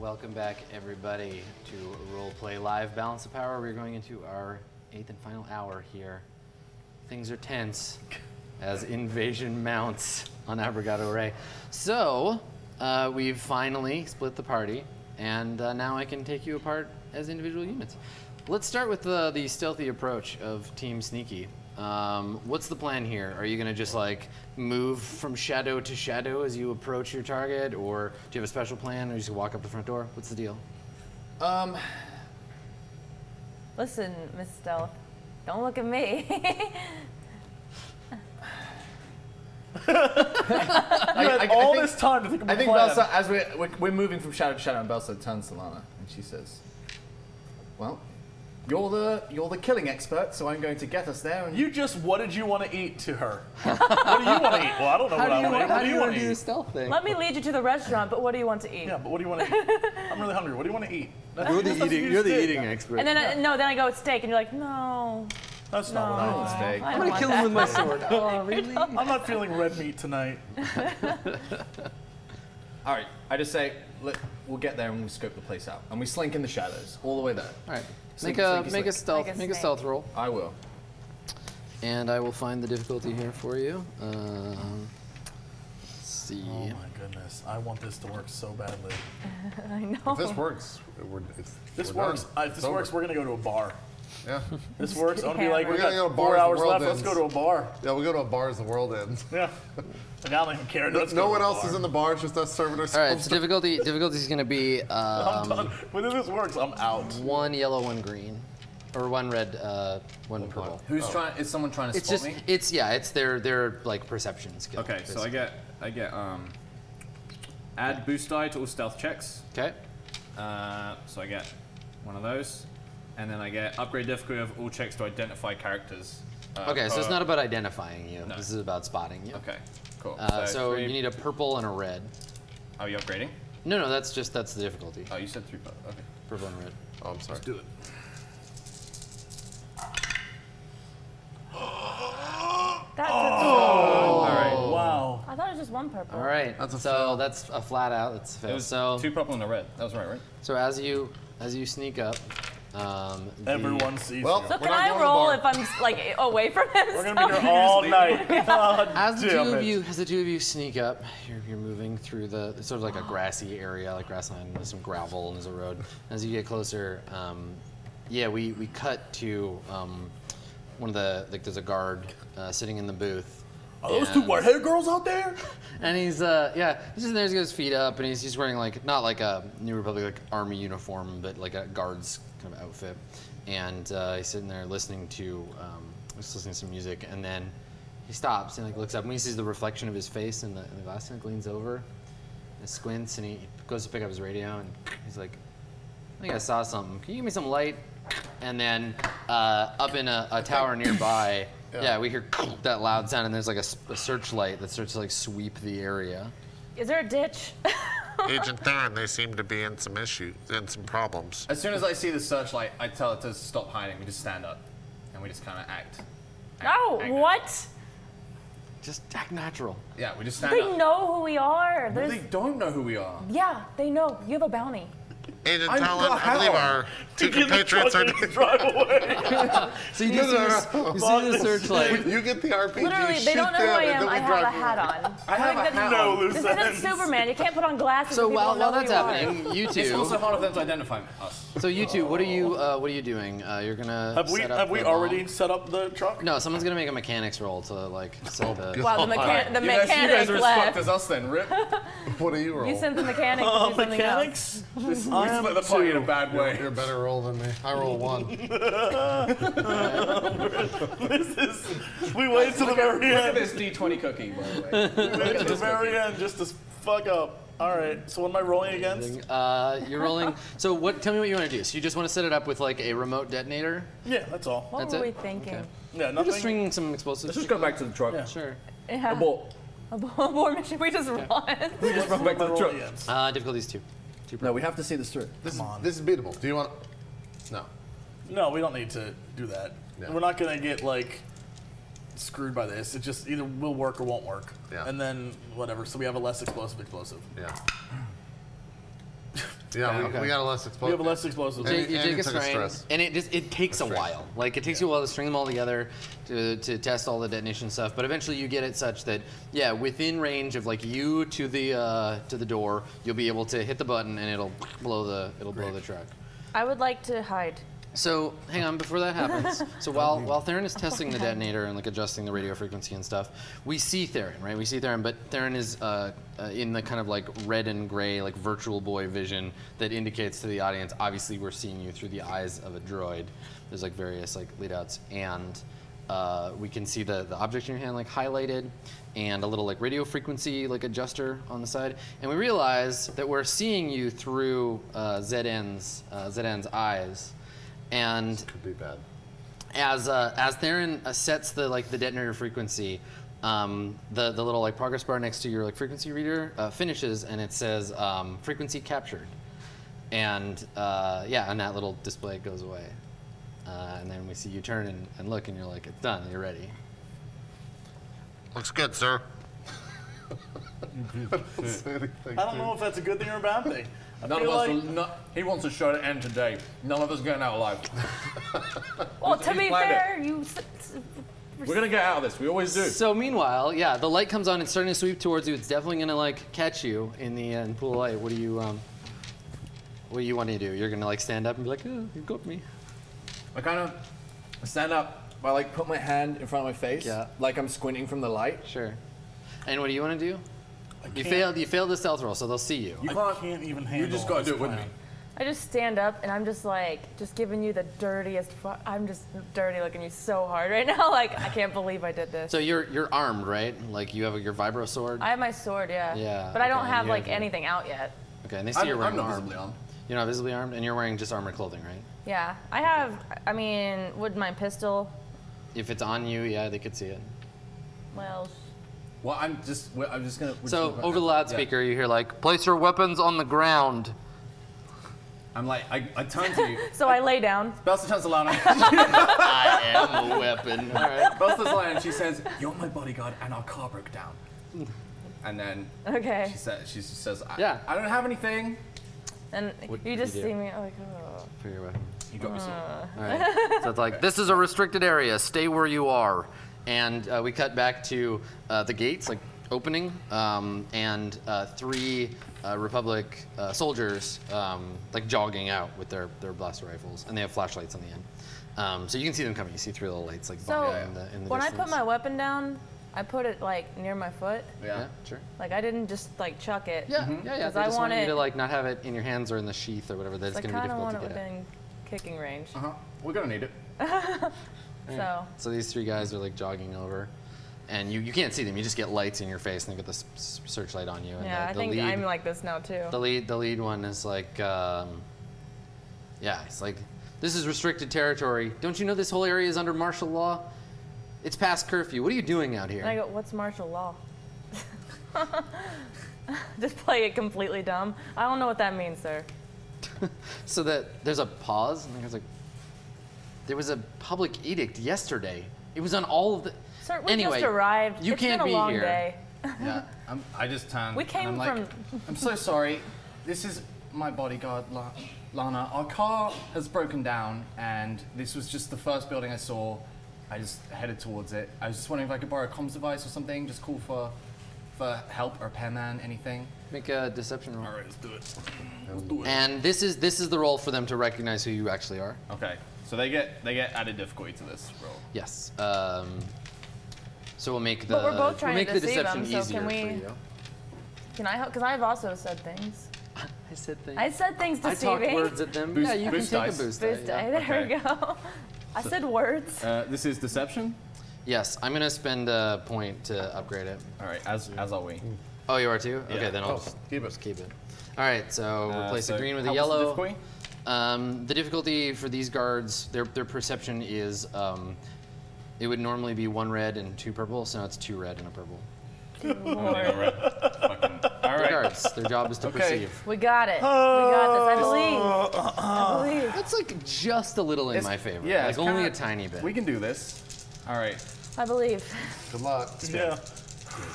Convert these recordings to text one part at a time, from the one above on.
Welcome back, everybody, to RollPlay Live Balance of Power. We're going into our 8th and final hour here. Things are tense as invasion mounts on Abrogado Ray. So, we've finally split the party, and now I can take you apart as individual units. Let's start with the stealthy approach of Team Sneaky. What's the plan here? Are you gonna just like move from shadow to shadow as you approach your target, or do you have a special plan, or you just walk up the front door? What's the deal? Listen, Miss Stealth, don't look at me. all this time to think about. I think Belsa, as we're moving from shadow to shadow, and Belsa turns to Lana and she says, "Well, you're the killing expert, so I'm going to get us there." And what did you want to eat to her? What do you want to eat? Well, I don't know what I want to eat. How do you want to do the stealth thing? Let me lead you to the restaurant, but what do you want to eat? Yeah, but what do you want to eat? I'm really hungry. What do you want to eat? You're the eating expert. And then then I go with steak, and you're like, no. That's not what I want. Steak. I I'm gonna kill him with my sword. Oh, really? I'm not feeling red meat tonight. all right, I just say, we'll get there and we'll scope the place out, and we slink in the shadows all the way there. All right. Slink, Make a stealth roll. I will. And I will find the difficulty here for you. Let's see. Oh my goodness, I want this to work so badly. I know. If this works, If this works, we're gonna go to a bar. Yeah. This works. I'm gonna be like, We're we gonna got go to 4 bars, hours the world left. Let's ends. go to a bar. Yeah, we go to a bar as the world ends. Yeah. Like, I don't even care. Let's No go one to a else bar. is in the bar. It's just us serving ourselves. All right. So difficulty is going to be I'm done. Whether this works, I'm out. 1 yellow, 1 green, or 1 red, 1 purple. Who's trying? Is someone trying to It's spot just me? it's their like perception skill. Okay, so I get add boost die to all stealth checks. Okay. So I get one of those, and then I get upgrade difficulty of all checks to identify characters. Okay, so it's not about identifying you. No. This is about spotting you. Okay, cool. So three, you need a purple and a red. Are you upgrading? No, that's the difficulty. Oh, you said 3. Okay. Purple and red. Oh, I'm sorry. Let's do it. All right. Wow. I thought it was just 1 purple. All right. That's a so fail. that's a flat out. That's a fail. It was So 2 purple and a red. That was right? so as you sneak up, Everyone sees Well, you. So We're can not I going to the roll bar. if I'm like away from him? We're gonna be here all night. God As the damn two of it. you, sneak up, you're moving through it's sort of like a grassy area, like grassland with some gravel and there's a road. As you get closer, we cut to one of there's a guard sitting in the booth. Are those 2 white-haired girls out there? And he's he's just there, he's got his feet up, and he's wearing like not like a New Republic like army uniform, but like a guard's kind of outfit. And he's sitting there listening to some music, and then he stops and like looks up, and he sees the reflection of his face in the glass, and leans over, and squints, and he goes to pick up his radio, and he's like, "I think I saw something. Can you give me some light?" And then up in a tower nearby. Yeah, we hear that loud sound, and there's like a searchlight that starts to like sweep the area. Is there a ditch? Agent Theron, they seem to be in some issues, in some problems. As soon as I see the searchlight, I tell it to stop hiding. We just stand up, and we just kind of act. No, act- what? Just act natural. Yeah, we just stand They up. know who we are. No, There's, they don't know who we are. yeah, they know. You have a bounty. Agent I'm Talon, not I believe how? our 2 Get in the compatriots truck are... and drive away. So you see the searchlight. You get the RPG, Literally, shoot they don't know who them, I and am. then we I have drive a hat on. I have a hat No, on. loose This isn't ends. Superman. You can't put on glasses. So if people while don't know that's who you are. happening, you It's two. also hard for them to identify us. So you two, what are you doing? You're gonna Have we set up the already bomb? set up the truck? No, someone's gonna make a mechanics roll to like set the. Wow, the You guys mechanic are as fucked left. as us then, Rip. What do you roll? You sent the mechanic to do something else. Mechanics? We split the party in a bad way. You're a better roll than me. I roll 1. We waited to the very Look at end. this D20 cookie, by the way. We waited to the very end just to fuck up. All right, so what am I rolling against? You're rolling. So what? Tell me what you want to do. So you just want to set it up with like a remote detonator? Yeah, that's all. What That's were we it? thinking? Okay. Yeah, We're nothing. just stringing some explosives. Let's just go back to the truck. Yeah. Sure. Yeah. Abort. Abort mission. We just run. We just run back to the truck. Difficulties 2. No, we have to see this through. This is beatable. Do you want... No. No, we don't need to do that. Yeah. We're not gonna get like screwed by this. It just either will work or won't work. Yeah. And then whatever. So we have a less explosive. Yeah. Yeah, Okay. we got a less We explosive. have less explosives. You take a took a strain, stress. and it takes a while. Like it takes you a while to string them all together to test all the detonation stuff. But eventually you get it such that within range of like you to the door, you'll be able to hit the button and it'll blow the truck. I would like to hide. So hang on, before that happens. So while Theron is testing the detonator and like adjusting the radio frequency and stuff, we see Theron, right? We see Theron, but Theron is in the kind of like red and gray like virtual boy vision that indicates to the audience, obviously we're seeing you through the eyes of a droid. There's like various like lead outs, and we can see the object in your hand like highlighted and a little like radio frequency like adjuster on the side, and we realize that we're seeing you through ZN's eyes. And Could be bad. as Theron sets the detonator frequency, the little like progress bar next to your like frequency reader finishes, and it says frequency captured, and and that little display goes away, and then we see you turn and look, and you're like, it's done, you're ready. Looks good, sir. I don't know if that's a good thing or a bad thing. I None feel of us like will he wants the show to end today. None of us are getting out alive. Well, to He's be planned it. fair, We're gonna get out of this. We always do. So meanwhile, the light comes on, it's starting to sweep towards you. It's definitely gonna like catch you in the pool of light. What do you want to do? You're gonna like stand up and be like, oh, you got me. I kind of stand up. I like put my hand in front of my face, Yeah. like I'm squinting from the light. Sure. And what do you want to do? You can't- failed the stealth roll, so they'll see you. I can't even handle. You just gotta do it with me. I just stand up and I'm just like, just giving you the dirtiest. I'm just dirty looking you so hard right now. Like I can't believe I did this. So you're armed, right? Like you have your vibro sword. I have my sword, yeah. Yeah, But I don't okay, have you like have your- anything out yet. Okay, and they see you're I'm wearing not armed. visibly armed. You're not visibly armed, and you're wearing just armored clothing, right? Yeah, I have. I mean, would my pistol? If it's on you, yeah, they could see it. Well, Well, I'm just gonna. So over the loudspeaker, you hear like, "Place your weapons on the ground." I'm like, I turn to you. so I lay down. Belsa turns to Lana. I am a weapon. All right. Belsa turns to Lana and she says, "You're my bodyguard, and our car broke down." And then Okay. she says, Yeah. I don't have anything." And What you just you do? see me like, oh. For your weapon. You got me some. All right. So it's like, this is a restricted area. Stay where you are. And we cut back to the gates, like opening, and three Republic soldiers like jogging out with their blaster rifles, and they have flashlights on the end. So you can see them coming. You see three little lights like So bobbing in the when I distance. put my weapon down, I put it like near my foot. Yeah, sure. Like I didn't just like chuck it. Yeah, yeah. 'Cause They I just want want you it- to like not have it in your hands or in the sheath or whatever. That's I going to be kind of difficult want to it get at. within kicking range. We're gonna need it. So So these three guys are like jogging over, and you can't see them. You just get lights in your face, and they get the searchlight on you. And yeah, the I think lead, I'm like this now too. the lead one is like, it's like, this is restricted territory. Don't you know this whole area is under martial law? It's past curfew. What are you doing out here? And I go, what's martial law? Just play it completely dumb. I don't know what that means, sir. So that there's a pause, and the guy's like, there was a public edict yesterday. It was on all of the. Sir, we anyway, just arrived. You It's can't been a be long here. day. Yeah. I just turn. We came and I'm like, from. I'm so sorry. This is my bodyguard, Lana. Our car has broken down, and this was just the first building I saw. I just headed towards it. I was just wondering if I could borrow a comms device or something. Just call for help or repairman, anything. Make a deception roll. All right, let's do it. Let's do it. And this is the roll for them to recognize who you actually are. Okay, so they get added difficulty to this roll. Yes. So we'll make the But we're both trying we'll make to the deceive deception them, so easier can we- for you. Can I help? Because I've also said things. I said things. I said things I talked deceiving. words at them. Boost- yeah, you can boost take dice. a boost. Boost die, die. yeah. There we go. I said words. This is deception. Yes, I'm gonna spend a point to upgrade it. All right, as are we. Oh, you are too? Yeah. Okay, then I'll keep it. just keep it. All right, so replace the so green with the how- what's the yellow. difficulty? The difficulty for these guards, their perception is, it would normally be 1 red and 2 purple, so now it's 2 red and a purple. All They're right. guards. Their job is to Okay. perceive. We got it. We got this. I believe. That's like just a little in It's- my favor. yeah, like it's only kinda- a tiny bit. We can do this. All right. I believe. Good luck. Yeah.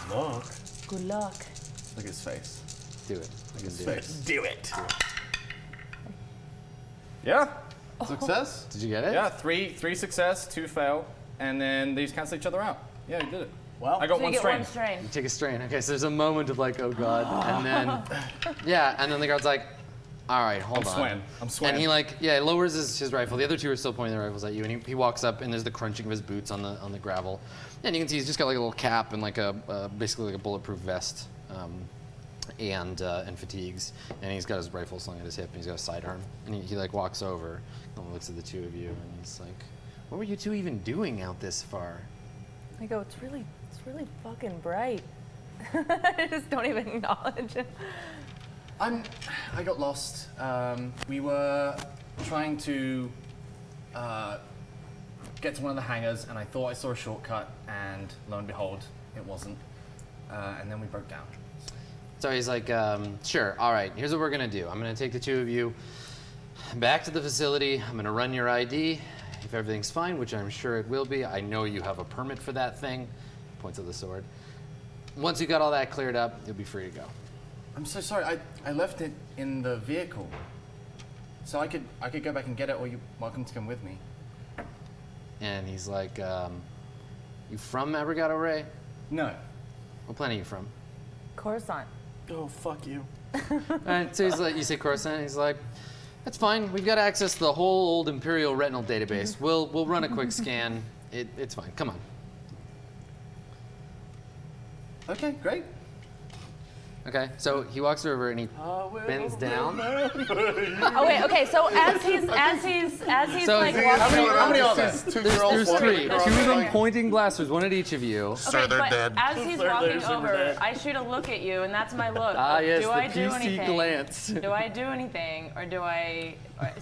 Good luck. Good luck. Look at his face. Do it. I can do it. Face. Do it. Yeah. Success? Did you get it? Yeah, three success, 2 fail, and then these cancel each other out. Yeah, you did it. Well, I got So you one get strain. one strain. You take a strain. Okay, so there's a moment of like, oh god, and then, yeah, and then the guard's like, all right, hold on. I'm swaying. And he like, yeah, lowers his rifle. The other two are still pointing their rifles at you, and he walks up, and there's the crunching of his boots on the gravel, and you can see he's just got like a little cap and like a basically like a bulletproof vest, and fatigues, and he's got his rifle slung at his hip, and he's got a sidearm, and he like walks over, and looks at the two of you, and he's like, what were you two even doing out this far? I go, it's really fucking bright. I just don't even acknowledge it. I got lost. We were trying to get to one of the hangars, and I thought I saw a shortcut, and lo and behold, it wasn't. And then we broke down. So he's like, sure, all right, here's what we're gonna do. I'm gonna take the two of you back to the facility. I'm gonna run your ID. If everything's fine, which I'm sure it will be, I know you have a permit for that thing. Points at the sword. Once you got all that cleared up, you'll be free to go. I'm so sorry. I left it in the vehicle, so I could go back and get it, or you're welcome to come with me. And he's like, you from Abrigado Ray? No. What planet are you from? Coruscant. oh, fuck you. Alright, so he's like, you say Coruscant, he's like, that's fine, we've got access to the whole old Imperial Retinal database. We'll run a quick scan. It's fine, come on. Okay, great. Okay, so he walks over and he bends down. Oh wait, okay. So as he's So like how walking How many over, are there? Two girls, There's one three. girl. Two of them pointing blasters, one at each of you. Sir, okay, they're but dead. as he's They're walking super over, dead. I shoot a look at you, and that's my look. Ah, yes, do the I do PC anything? glance. Do I do anything, or do I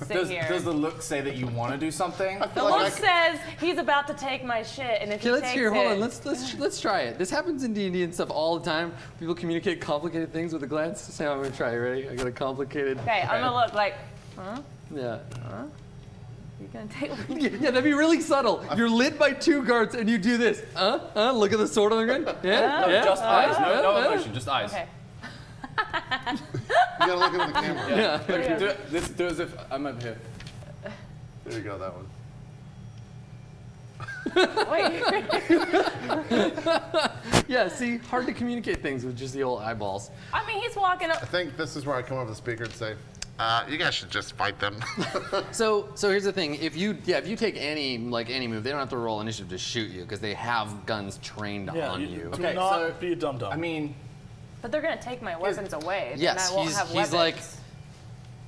sit here? Does the look say that you want to do something? The look says he's about to take my shit, and if Okay, he let's takes hear. Hold it, on. Let's try it. This happens in D&D and stuff all the time. People communicate complicated things with a glance. Sam, I'm gonna try. You ready? I got a complicated. okay, I'm gonna look like, huh? Yeah. You gonna take? Yeah, that'd be really subtle. You're lit by two guards, and you do this. Look at the sword on the ground. Yeah. No, yeah. just eyes. No emotion, just eyes. Okay. You gotta look into the camera. Yeah. Do as if I'm over here. There you go, that one. Wait. Yeah. See, hard to communicate things with just the old eyeballs. I mean, he's walking up. I think this is where I come over the speaker and say, You guys should just fight them. So here's the thing. If you take any move, they don't have to roll initiative to shoot you because they have guns trained on you. Do Okay, not so- be a dum-dum. I mean, But they're gonna take my weapons away. Yes, and I won't have he's weapons. like,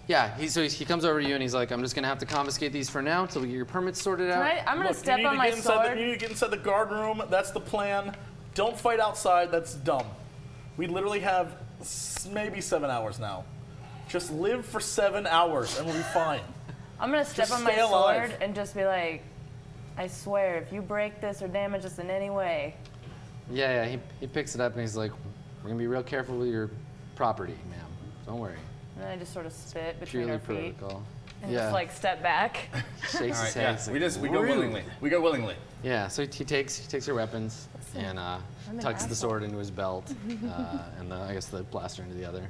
yeah. He comes over to you and he's like, I'm just gonna have to confiscate these for now until we get your permits sorted out. I'm gonna Look, step on my you sword. need to get inside the guard room. That's the plan. Don't fight outside. That's dumb. We literally have maybe 7 hours now. Just live for 7 hours and we'll be fine. I'm gonna step Just on my stay alive. sword and just be like, I swear, if you break this or damage us in any way, Yeah. He picks it up and he's like, we're gonna be real careful with your property, ma'am. Don't worry. and then I just sort of spit between Purely our feet protocol. and Yeah. just like step back. Shakes all his right, head. yeah, He's we like, go "Rude." willingly. We go willingly. Yeah, so he takes your weapons and an tucks the asshole. sword into his belt and I guess the blaster into the other,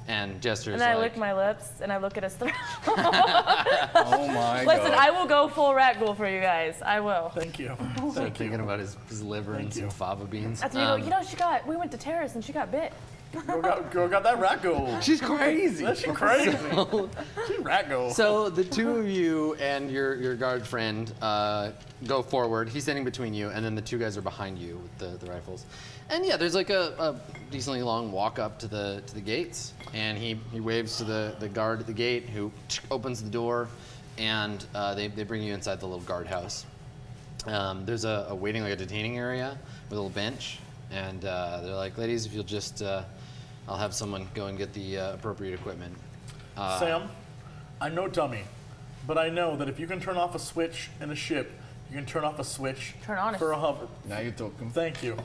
and gestures And then I like, lick my lips and I look at his throat. Oh my Listen, god. I will go full rat ghoul for you guys. I will. Thank you. start thinking about his liver and some you. fava beans. That's when you go, we went to Terrace and she got bit. Girl got that rat goal. She's crazy. That's crazy. She rat goal. So the two of you and your guard friend go forward. He's standing between you, and then the two guys are behind you with the rifles. And yeah, there's like a decently long walk up to the gates, and he waves to the guard at the gate, who opens the door, and they bring you inside the little guardhouse. There's a waiting, like a detaining area with a little bench, and they're like, ladies, if you'll just, I'll have someone go and get the appropriate equipment. Sam, I'm no dummy, but I know that if you can turn off a switch in a ship, you can turn off a switch Turn on a for a hover. Now you're talking. Thank you.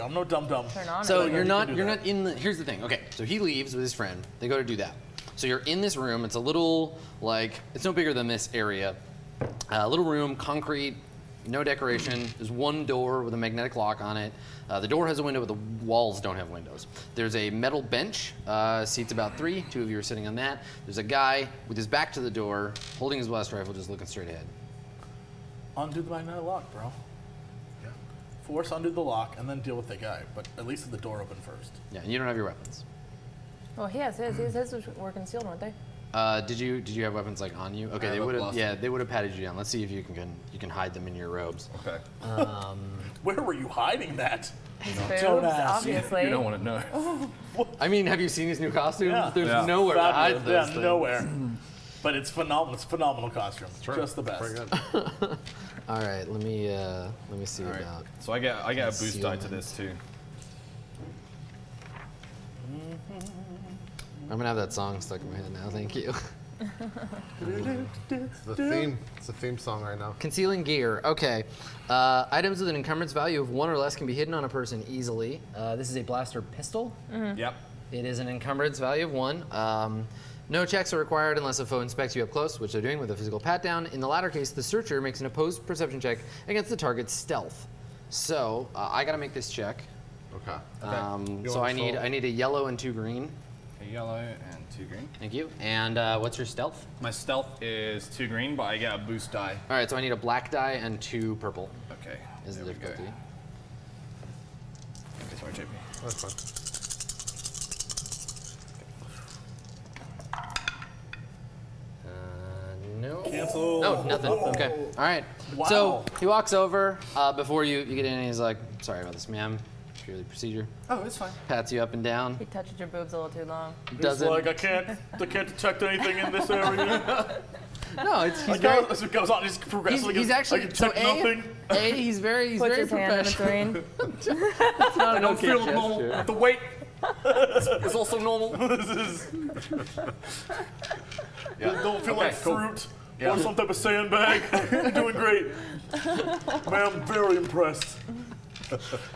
I'm no dum-dum. Turn on So it. you're you not can do that. in the. Here's the thing. Okay, so he leaves with his friend. They go to do that. So you're in this room. It's a little it's no bigger than this area. A little room, concrete, No decoration. There's one door with a magnetic lock on it. The door has a window, but the walls don't have windows. There's a metal bench, seats about 3. 2 of you are sitting on that. There's a guy with his back to the door, holding his blast rifle, just looking straight ahead. Undo the magnetic lock, bro. Yeah. Force undo the lock and then deal with the guy, but at least have the door open first. Yeah, and you don't have your weapons. Well, he has his. His were concealed, weren't they? Did you have weapons like on you? Okay, they would have. Yeah, they would have patted you down. Let's see if you can hide them in your robes. Okay. Where were you hiding that? His Don't boobs, ask. obviously. You don't want to know. I mean, have you seen his new costumes? Yeah. There's nowhere to hide Fabulous. those Yeah, things. nowhere. But it's phenomenal. It's a phenomenal costume. Just the best. Pretty good. All right, let me see All right. about. So I get a boost die to Concealment. this too. I'm gonna have that song stuck in my head now. Thank you. It's the theme. It's the theme song right now. Concealing gear. Okay. Items with an encumbrance value of 1 or less can be hidden on a person easily. This is a blaster pistol. Yep. It is an encumbrance value of 1. No checks are required unless a foe inspects you up close, which they're doing with a physical pat down. In the latter case, the searcher makes an opposed perception check against the target's stealth. So I gotta make this check. Okay. So I need a yellow and 2 green. A yellow and 2 green. Thank you. And what's your stealth? My stealth is 2 green, but I get a boost die. All right, so I need a black die and 2 purple. Okay. Is the there we go. difficulty. Okay, sorry, JP. That's fine. No. Cancel. No, nothing. Okay. All right. Wow. So he walks over before you get in, and he's like, "Sorry about this, ma'am. Purely procedure." Oh, it's fine. Pats you up and down. He touched your boobs a little too long. He's Doesn't. like, I can't detect anything in this area. No, it's he's Like, very. as it goes on, he's progressively. He's actually I can detect nothing. He's very Puts his hand in professional. between. It's not I an don't okay feel normal. gesture. The weight It's also normal. this is. Don't feel like cool. fruit or some type of sandbag. You're doing great. Ma'am, very impressed.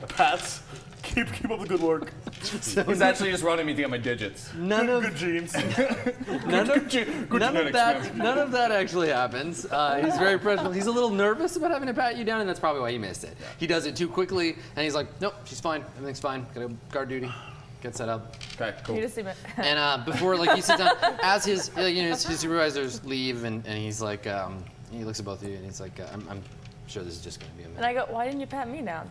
Pats, keep up the good work. He's actually just running me to get my digits. None of Good genes. none of genetics, that none of that actually happens. He's very professional. He's a little nervous about having to pat you down, and that's probably why he missed it. He does it too quickly, and he's like, "Nope, she's fine. Everything's fine. Gotta guard duty. Get set up." Okay, cool. You just see me. And before like you sit down, as his his supervisors leave, and he's like, he looks at both of you, and he's like, I'm sure this is just gonna be a And I minute. go, why didn't you pat me down?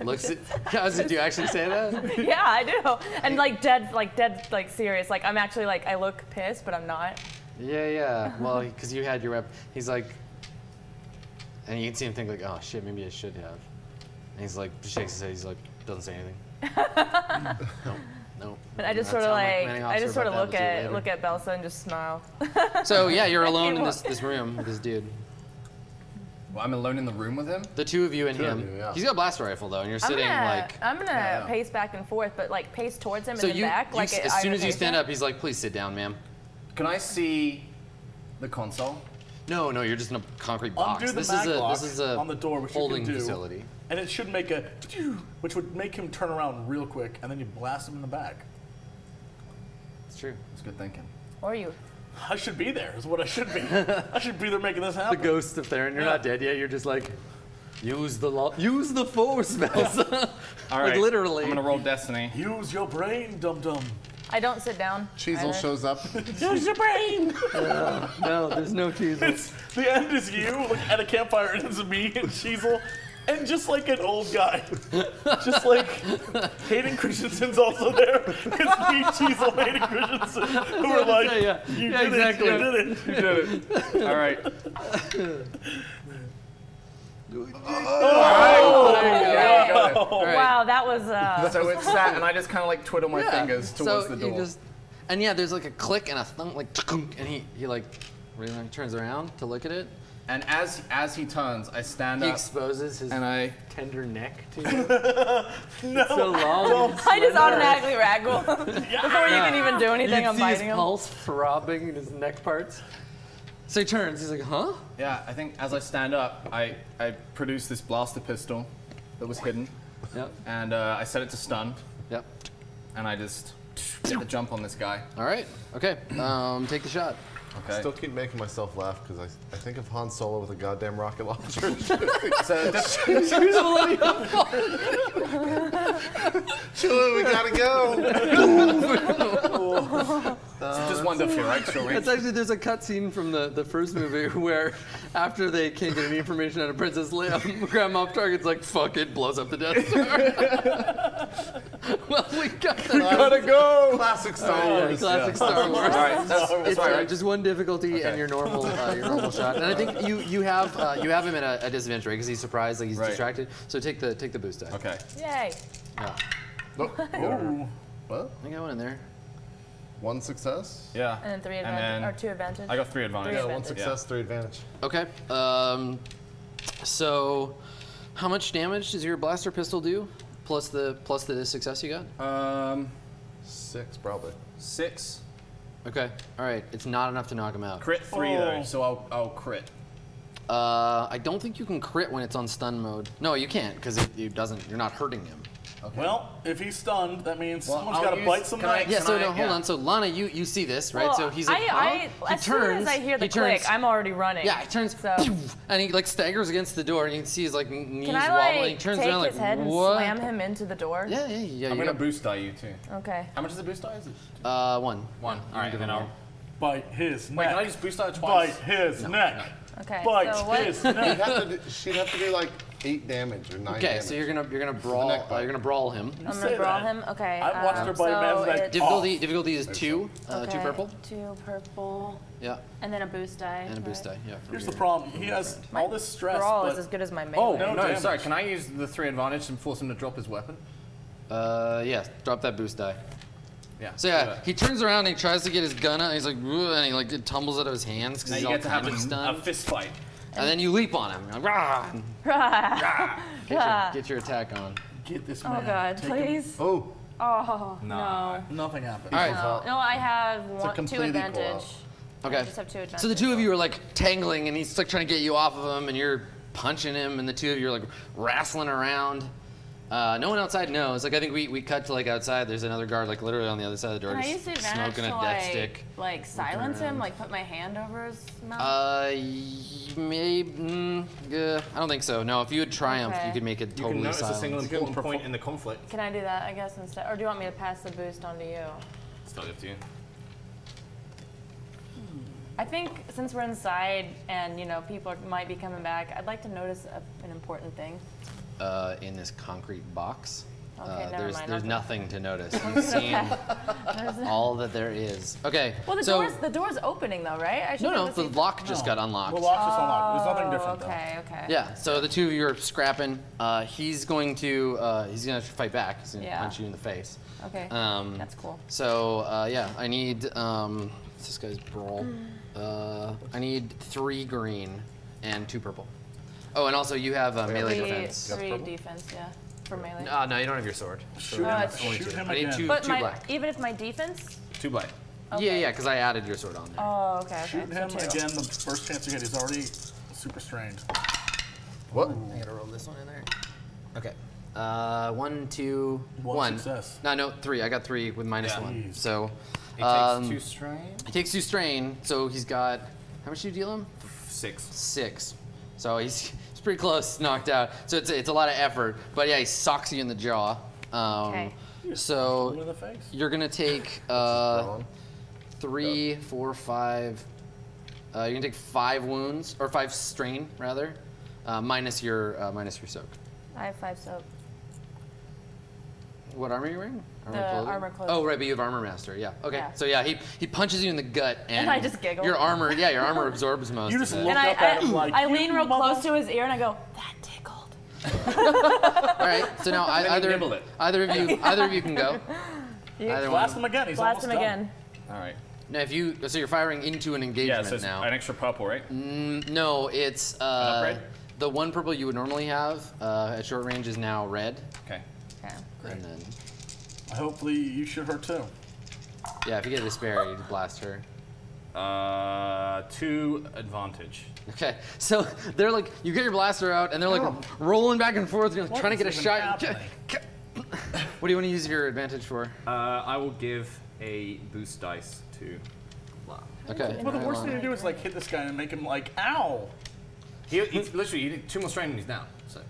Looks at, did you actually say that? Yeah, I do. And dead serious. Like I'm actually like I look pissed, but I'm not. Yeah. Well, because you had your rep. He's like, and you can see him think like, oh shit, maybe I should have. And he's like, shakes his head. He's like, doesn't say anything. No. And I just That's sort of how my like commanding I just officer sort of about look that at later. look at Belsa and just smile. So yeah, you're alone in You this room with this dude. Well, I'm alone in the room with him. The 2 of you and Two of him. you, yeah. He's got a blaster rifle though, and you're sitting like. I'm gonna Yeah. pace back and forth, but like pace towards him So and then back. Like as soon as you stand up, he's like, "Please sit down, ma'am." Can I see the console? No, you're just in a concrete box. Undo the This mag lock is a on the door, which holding you can do, facility. and it should make a, which would make him turn around real quick, and then you blast him in the back. It's true. That's good thinking. Or you. I should be there. Is what I should be. I should be there making this happen. The ghost of Theron. You're not dead yet. You're just like, use the force, Belsa. All right. Like literally. I'm gonna roll Destiny. Use your brain, dum dum. I don't sit down. Cheezel either. shows up. Use your brain. No, there's no cheese. The end is you like, at a campfire, and it's me and Cheezel, and just like an old guy. Just like Hayden Christensen's also there. It's me, Cheezel, Hayden Christensen, who are like, you did exactly. it, you did it. You did it. All right. Wow, that was. So it's sat, and I just kind of like twiddle my fingers towards the door. And yeah, there's like a click and a thunk, like, and he like really turns around to look at it. And as he turns, I stand He up exposes his and I. tender neck to you. No. So long. and I just slender. automatically raggle before you can even do You anything. can I'm see biting his him. pulse throbbing in his neck parts. So he turns. He's like, huh? Yeah, I think as I stand up, I produce this blaster pistol that was hidden, Yep. and I set it to stun, Yep. and I just get the jump on this guy. All right. Okay. Take the shot. Okay. Still keep making myself laugh because I think of Han Solo with a goddamn rocket launcher. So that's Chewie, we gotta go. just one difference, right? Short range. That's actually, there's a cutscene from the first movie where after they can't get any information out of Princess Leia, Grand Moff Target's like, fuck it, blows up the Death Star. Well, we gotta go. Classic Star Wars. Classic Star Wars. All right, It's just one difficulty and your normal shot. And I think you have him at a disadvantage, right? Because he's surprised, like he's distracted. So take the boost die. Okay. Yay. Yeah. Oh. What? I got one in there. One success? Yeah. And then 3 And advantage, then or 2 advantage. I got 3 advantage. Three Yeah, one advantage. success, 3 advantage. Okay. So how much damage does your blaster pistol do? Plus the success you got? 6 probably. 6. Okay. All right. It's not enough to knock him out. Crit 3 though. So I'll crit. I don't think you can crit when it's on stun mode. No, you can't because you're not hurting him. Okay. Well, if he's stunned, that means Well, someone's I'll got to use- bite some can I- necks. Yeah. So I- no, hold yeah. on. So Lana, you see this, right? Well, So he's like, he as soon as I hear the click, I'm already running. Yeah, he turns, So and he like staggers against the door, and you can see his like knees can I wobbling. He like turns take around his like, head and what? slam him into the door? Yeah. I'm You gonna got, boost die you too. Okay. How much is the boost die? Is it? 1. 1. All right, and then I'll. Bite his Wait, neck. can I just boost die Bite twice? his neck. Okay. Bite so what? his neck. She'd have to do like 8 damage or 9 Okay, damage. so you're gonna brawl. neck bite. You're gonna brawl him. I'm say gonna brawl that. him. Okay. I watched her bite a man's so neck. it's- Difficulty is 2. 2 okay, purple. 2 purple. Yeah, And then a boost die. and a boost die. Yeah. Here's the problem. He has all this stress, Brawl is but as good as my melee. Oh No no, damage. sorry. Can I use the 3 advantage and force him to drop his weapon? Yeah. Drop that boost die. Yeah. So yeah, he turns around and he tries to get his gun out. And he's like, "Whoa," and he like it tumbles out of his hands because Now he's you all get to have kind of a stunned. fist fight. And then you leap on him. You're like, rah, and get your attack on. get this Oh man. god, Take him. please. Oh, Oh no. Nothing happened. All right. No, I have a 2 complete advantage. equal Okay. I just have 2 advantage. So the two of you are like tangling, and he's like trying to get you off of him, and you're punching him, and the two of you are like wrestling around. No one outside knows. Like I think we cut to like outside. There's another guard like literally on the other side of the door, Can I just use the advantage smoking to a death stick. like silence him, like put my hand over his mouth? Maybe. I don't think so. No, if you had triumph, Okay. you could make it You can totally notice a silent. single important point in the conflict. Can I do that, I guess, instead? Or do you want me to pass the boost on to you? It's totally up to you. I think since we're inside and, you know, people might be coming back, I'd like to notice an important thing. In this concrete box. Okay, never mind. There's Okay. nothing to notice. You've seen all that there is. Okay. Well, so, the door's opening though, right? I should be No, able to the see- lock just got unlocked. The lock's just unlocked. There's nothing different Okay, okay. Yeah, so the two of you are scrapping. He's going to fight back. He's going to Yeah. punch you in the face. Okay, that's cool. So yeah, I need what's this guy's brawl? I need 3 green and 2 purple. Oh, and also you have melee defense. 3 defense, yeah, for melee. No, you don't have your sword. Shoot Oh, him, it's- shoot him I need again. 2 But black. even if my defense? 2 black. Okay. Yeah, because I added your sword on there. Oh, okay. Shoot okay. him so 2. again the first chance you get. He's already super strained. what? I gotta roll this one in there. Okay. 1, 2, 1. Success. No, 3. I got 3 with minus Yeah. 1. Jeez. So He takes 2 strain. he takes 2 strain. So he's got how much do you deal him? 6. 6. So he's pretty close, knocked out. So it's a lot of effort. But yeah, he socks you in the jaw. Okay. Him in So the face. you're gonna take Brawn. 3, 4, 5. You're gonna take 5 wounds or 5 strain rather, minus your soak. I have 5 soap. What armor are you wearing? The armor clothing. Oh, right, but you have armor master. Yeah. Okay. Yeah. So yeah, he punches you in the gut, and I just giggle. Your armor, your armor absorbs most. You of just it. look And up at him like, I lean "You real mother-" close to his ear and I go, that tickled. All right. So now Then you either nibble it. either of you can go. Either Blast one. him again. He's Blast almost him done. again. All right. Now, if you you're firing into an Yeah, engagement so it's now. an extra purple, right? No, it's upgrade? the 1 purple you would normally have at short range is now red, Okay. Okay. and then Hopefully you shoot her too. yeah, if you get a despair, you blast her. 2 advantage. Okay, so they're like, you get your blaster out, and they're like rolling back and forth, you're like, What trying to get a is even shot. happening? What do you want to use your advantage for? I will give a boost dice to Okay. Well, the worst thing to do is like hit this guy and make him like, ow. He's literally he did 2 more strain and he's down. So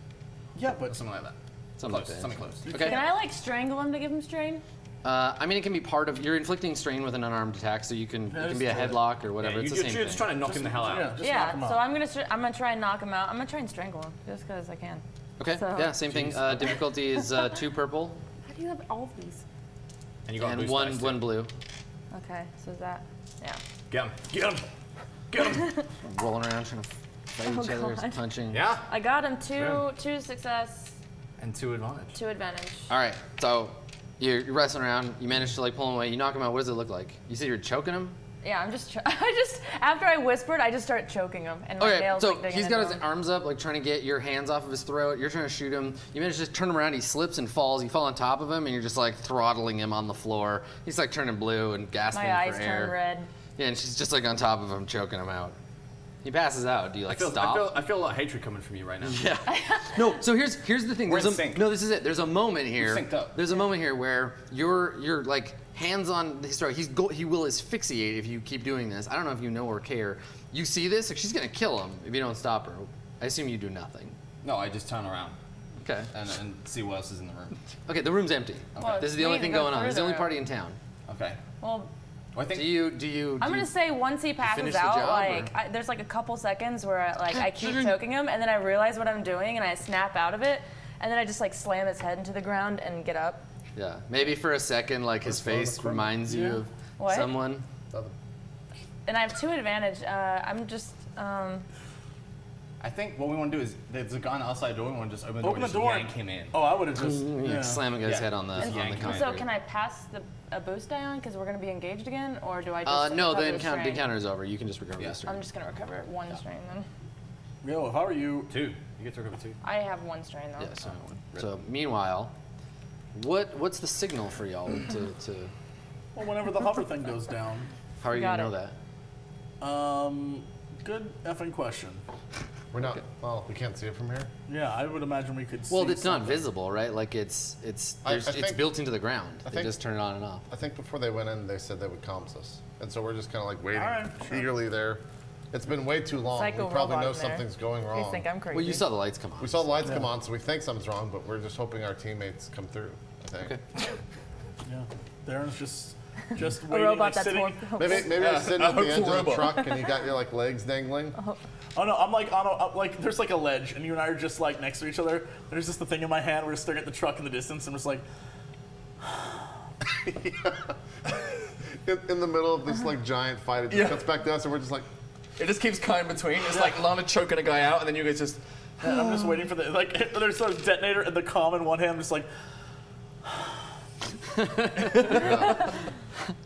Yeah, but something like that. Something Close. like that. Something close. Okay. Can I like strangle him to give him strain? I mean, it can be part of. You're inflicting strain with an unarmed attack, so you can. It can be a headlock or whatever. Yeah, It's the you're same just thing. trying to knock him the hell out. yeah, just knock Yeah. him So out. I'm gonna try and knock him out. I'm gonna try and strangle him just because I can. Okay. So- Yeah. Same thing. Difficulty is 2 purple How do you have all of these? And you got a and boost one dice, too. one blue. Okay. So is that? Yeah. Get him. Get him. Get him. Rolling around trying to fight Oh, each other, God. punching. Yeah. I got him Yeah. two success, And 2 advantage. 2 advantage. All right. So you're wrestling around. You manage to like pull him away. You knock him out. What does it look like? You said you're choking him. Yeah, I'm just. After I whispered, I just started choking him, and my Okay, nails so like digging he's got into his him. arms up, like trying to get your hands off of his throat. You're trying to shoot him. You manage to turn him around. He slips and falls. You fall on top of him, and you're just like throttling him on the floor. He's like turning blue and gasping My eyes for air. turn red. Yeah, and she's just like on top of him, choking him out. He passes out. Do you like stop? I feel a lot of hatred coming from you right now. Yeah. No. So here's the thing. We're There's in sync. No, this is it. There's a moment here. synced up. There's a moment here where you're like hands on his throat. He will asphyxiate if you keep doing this. I don't know if you know or care. You see this? Like, she's gonna kill him if you don't stop her. I assume you do nothing. No, I just turn around Okay. and see what else is in the room. Okay. The room's empty. Well, This is the only we thing can go going on. This is the only further. party in town. Okay. Well, Well, I think Do you? I'm gonna say once he passes finish the out, job, like there's like a couple seconds where I keep choking him, and then I realize what I'm doing, and I snap out of it, and then I just like slam his head into the ground and get up. Yeah. Maybe for a second, like his face reminds you of What? someone. And I have 2 advantage. I'm just. I think what we want to do is there's a guy on the outside door. We want to just open the door Open and the just door. yank him in. Oh, I would have just. Yeah. Slamming his Yeah. head on the And concrete. So can I pass a boost die on because we're gonna be engaged again, or do I just? No, recover the strain? encounter is over. You can just recover Yeah. the strain. I'm just gonna recover 1 strain then. Yo, if I were you, 2. You get to recover 2. I have 1 strain though. Yeah, so meanwhile, what's the signal for y'all to well, whenever the hover thing goes down. how are you Got gonna know it. that? Good effing question. We're not. Well, we can't see it from here. Yeah, I would imagine we could see. Well, it's not something. visible, right? Like it's I it's think- built into the ground. They think- just turn it on and off. I think before they went in, they said they would comms us, and so we're just kind of like waiting All right, sure. eagerly there. It's been way too long. Psycho We probably robot know in there. something's going You wrong. think I'm crazy? Well, you saw the lights come on. We saw the lights come on, so we think something's wrong, but we're just hoping our teammates come through. I think. Okay. Yeah, Darren's just a waiting, robot like, that's sitting. more. Maybe you're sitting at the hopeful edge of the robot. truck and you got your like legs dangling. Oh no, I'm like on a, like there's like a ledge, and you and I are just like next to each other. There's just the thing in my hand. We're just staring at the truck in the distance, and we're just like, In the middle of this like giant fight, it just Yeah. cuts back to us, and we're just like, It just keeps cutting between. It's like Lana choking a guy out, and then you guys just. and I'm just waiting for the like. There's a detonator and the comm in one hand. I'm just like,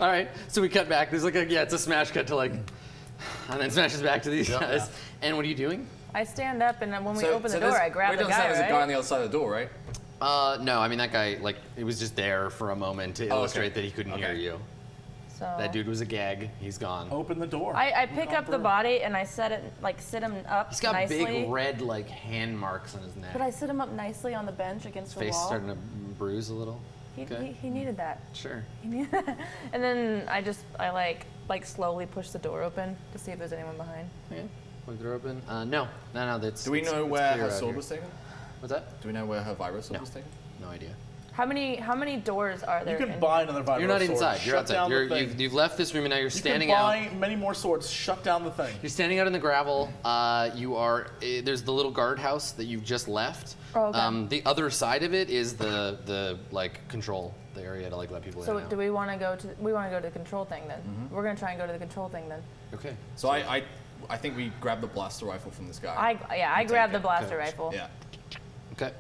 All right, so we cut back. There's like it's a smash cut to like, and then smashes back to these guys. And what are you doing? I stand up, and then when we So- open so the door, there's- I grab we the don't understand guy, there's a guy on right? the other side of the door, right? No, I mean that guy like it was just there for a moment to illustrate that he couldn't hear Okay. you. So That dude was a gag. He's gone. open the door. I pick up the body and I set it like sit him up He's got nicely. big red like hand marks on his neck. But I sit him up nicely on the bench against the Face wall. starting to bruise a little. He needed that. Sure. He needed that. And then I like slowly push the door open to see if there's anyone behind. Okay. Want the door open? No. That's. Do we it's- know it's where clear her out sword here. was taken? What's that? Do we know where her vibro sword No. was taken? No idea. How many doors are you there? can in- buy another vibro You're not sword. inside. You're Shut outside. down the thing. You've left this room and now you're You standing can out. buy many more swords. Shut down the thing. You're standing out in the gravel. You are. There's the little guardhouse that you've just left. Oh, okay. The other side of it is the like control, the area to like let people in. So and out. do we want to go to the control thing then? We're gonna try and go to the control thing then. Okay. So I think we grab the blaster rifle from this guy. I grabbed the it. blaster Okay. rifle. Yeah. Okay.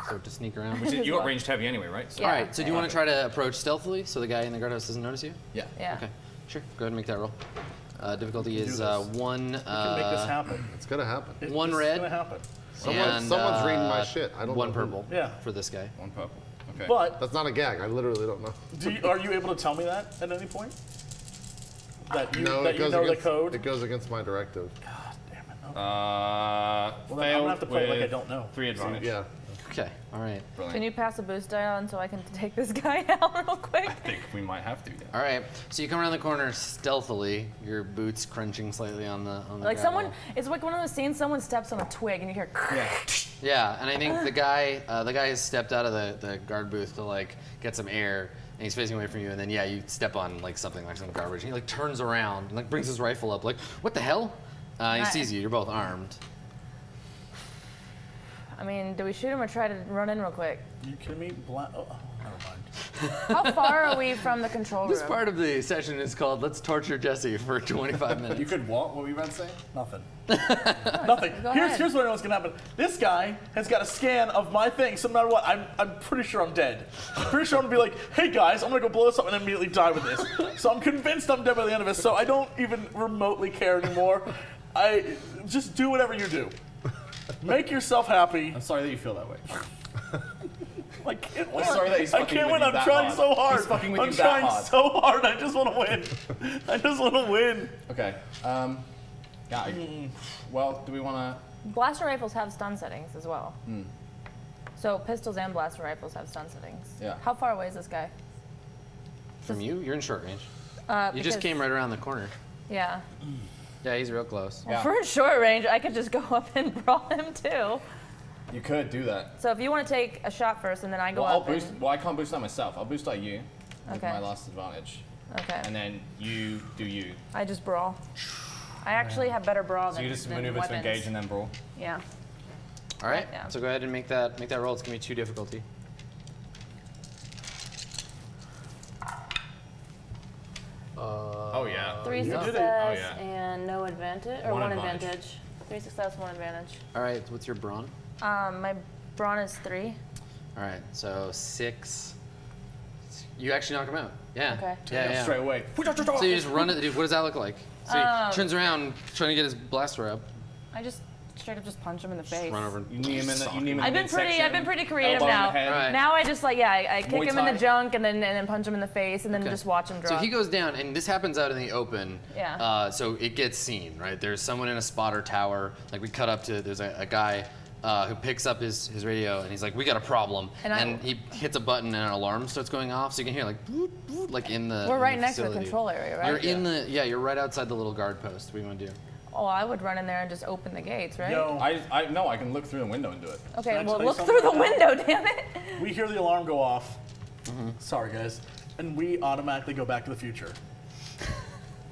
So to sneak around. Which is, you got ranged heavy anyway, right? So Yeah. All right. So do you want to try to approach stealthily so the guy in the guardhouse doesn't notice you? yeah. Yeah. Okay. Sure. Go ahead and make that roll. Difficulty is this. 1. We can make this happen. it's gonna happen. One It's red. gonna happen. and, Someone's reading my shit. I don't 1 know who. purple. Yeah. For this guy. One purple. Okay. But That's not a gag. I literally don't know. are you able to tell me that at any point? That you No, that it you goes know the against code. it goes against my directive. Damn it. Okay. Well, Well, then I'm gonna have to play it like I don't know. 3 advantage. Yeah. Okay. All right. Brilliant. Can you pass a boost die on so I can take this guy out real quick? I think we might have to. Yeah. All right. So you come around the corner stealthily, your boots crunching slightly on the Like gravel. someone, it's like one of those scenes. Someone steps on a twig and you hear. Yeah, and I think the guy has stepped out of the guard booth to like get some air, and he's facing away from you, and then yeah, you step on like something like some garbage, and he like turns around and like brings his rifle up, like what the hell? He sees you. You're both armed. I mean, do we shoot him or try to run in real quick? You kidding me? Oh, never mind. How far are we from the control room? This part of the session is called "Let's Torture Jesse" for 25 minutes. You could what? What were you about to say? Nothing. Nothing. Here's what I know what's gonna happen. This guy has got a scan of my thing, so no matter what, I'm pretty sure I'm dead. I'm pretty sure I'm gonna be like, hey guys, I'm gonna go blow this up and immediately die with this. So I'm convinced I'm dead by the end of it, so I don't even remotely care anymore. I just do whatever you do. Make yourself happy. I'm sorry that you feel that way. I can't win. sorry that he's I fucking can't with win. you I'm that trying hard. so hard. He's fucking with I'm you that trying hard. so hard. I just want to win. I just want to win. Okay. Yeah. Well, do we want to? Blaster rifles have stun settings as well. So pistols and blaster rifles have stun settings. Yeah. How far away is this guy? From you, you're in short range. You just Because- came right around the corner. Yeah. Yeah, he's real close. Well, for short range, I could just go up and brawl him too. You could do that. So if you want to take a shot first, and then I go Well, I'll up. boost. Well, I can't boost that myself. I'll boost at you. With Okay. my last advantage. Okay. And then you do you. I just brawl. I actually have better brawl So than you just than maneuver weapons. to engage and then brawl. Yeah. All right. Yeah. So go ahead and make that roll. It's gonna be 2 difficulty. Oh yeah. 3 you did it. success Oh, yeah. and no advantage, or One one advantage. advantage. 3 success, 1 advantage. All right. What's your brawn? My brawn is 3. All right. So 6. You actually knock him out. Yeah. Okay. Yeah. Straight away. So you just run it. Dude, what does that look like? So he turns around, trying to get his blaster up. I just straight up just punch him in the face. Run over. You need him in the. You need him in I've the been pretty creative elbow in now. the head. Right. Now I just like I kick Muay him in Thai. the junk and then punch him in the face and then Okay. just watch him drop. So he goes down, and this happens out in the open. Yeah. So it gets seen, right? There's someone in a spotter tower. Like we cut up to, there's a guy who picks up his radio, and he's like, "We got a problem." And he hits a button, and an alarm starts going off. So you can hear like, boop, boop, like in the. We're in right the next to the facility. control area, right? You're in the you're right outside the little guard post. What do you want to do? Oh, I would run in there and just open the gates, right? Yo, No, I can look through the window and do it. Okay, Can I well tell you look something through the right window, damn it. we hear the alarm go off. Sorry, guys. And we automatically go back to the future.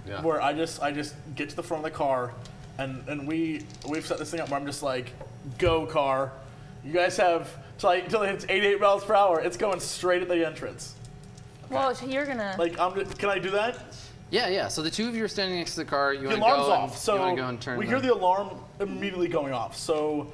Yeah. Where I just get to the front of the car, and we've set this thing up where I'm just like, go car. You guys have till it hits 88 miles per hour. It's going straight at the entrance. Well, you're gonna. Like, can I do that? Yeah. So the two of you are standing next to the car. You The want to alarm's go off, and, so you want to go and turn. we hear the alarm immediately going off. So,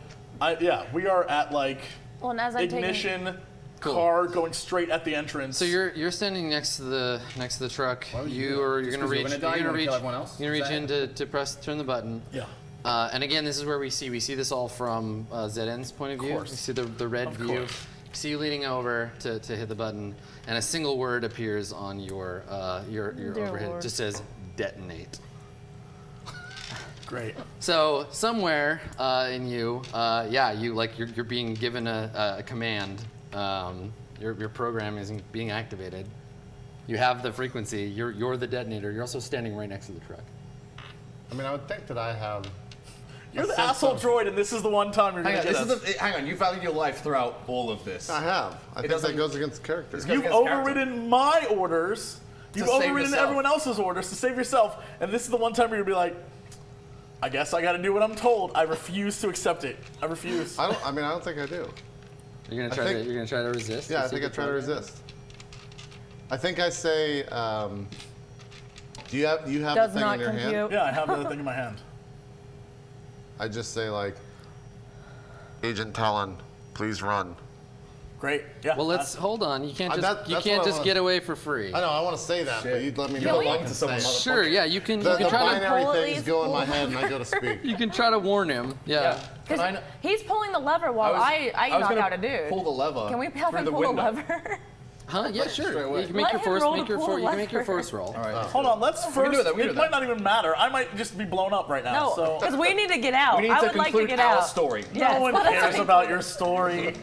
we are at like Well, and as I'm ignition, Cool. car going straight at the entrance. So you're standing next to the truck. You're gonna 'cause reach. you're gonna die, you wanna kill everyone else? You're gonna reach Is in to turn the button. Yeah. And again, this is where we see this all from ZN's point of view. course. We see the red Of view. course. We see you leaning over to hit the button, and a single word appears on your Dear overhead. Lord. It just says detonate. Great. So somewhere in you, you're being given a command. Your program is being activated. You have the frequency. You're the detonator. You're also standing right next to the truck. I mean, I would think that I have. You're a the sense asshole of- droid, and this is the one time you're Hang gonna on, get us. hang on. You valued your life throughout all of this. I have. I think doesn't- that goes against character. goes You've against character. overridden my orders. You've save overridden yourself. everyone else's orders to save yourself, and this is the one time where you'll be like, I guess I gotta do what I'm told. I refuse to accept it. I refuse. I don't think I do. You're I gonna think- try to resist. Yeah, I the think I secret try to program? resist. I think I say, do you have Does the thing not in your hand? compute. Yeah, I have that thing in my hand. I just say like, Agent Talon, please run. Great. Yeah. Well, let's hold on. You can't just that's what I wanna- get away for free. I know I want to say that, but you'd let me You know. belong I can to someone, say it. Sure, yeah, you can The try to binary pull at things least, go in my pull. head and I go to speak. you can try to warn him. Yeah. Because he's pulling the lever while I was knock gonna out a dude. Pull the lever. Can we have through him the pull the window. lever? Huh? Yeah, sure. straight away. You can make Let your him force roll make to your pull for, the you can make your lever. force roll. All right. Hold on. Let's can first. do that, we can It do might that. not even matter. I might just be blown up right now. No, So because we need to get out. We need I to would like to conclude get our out. story. Yes, no one well, that's cares okay. about your story.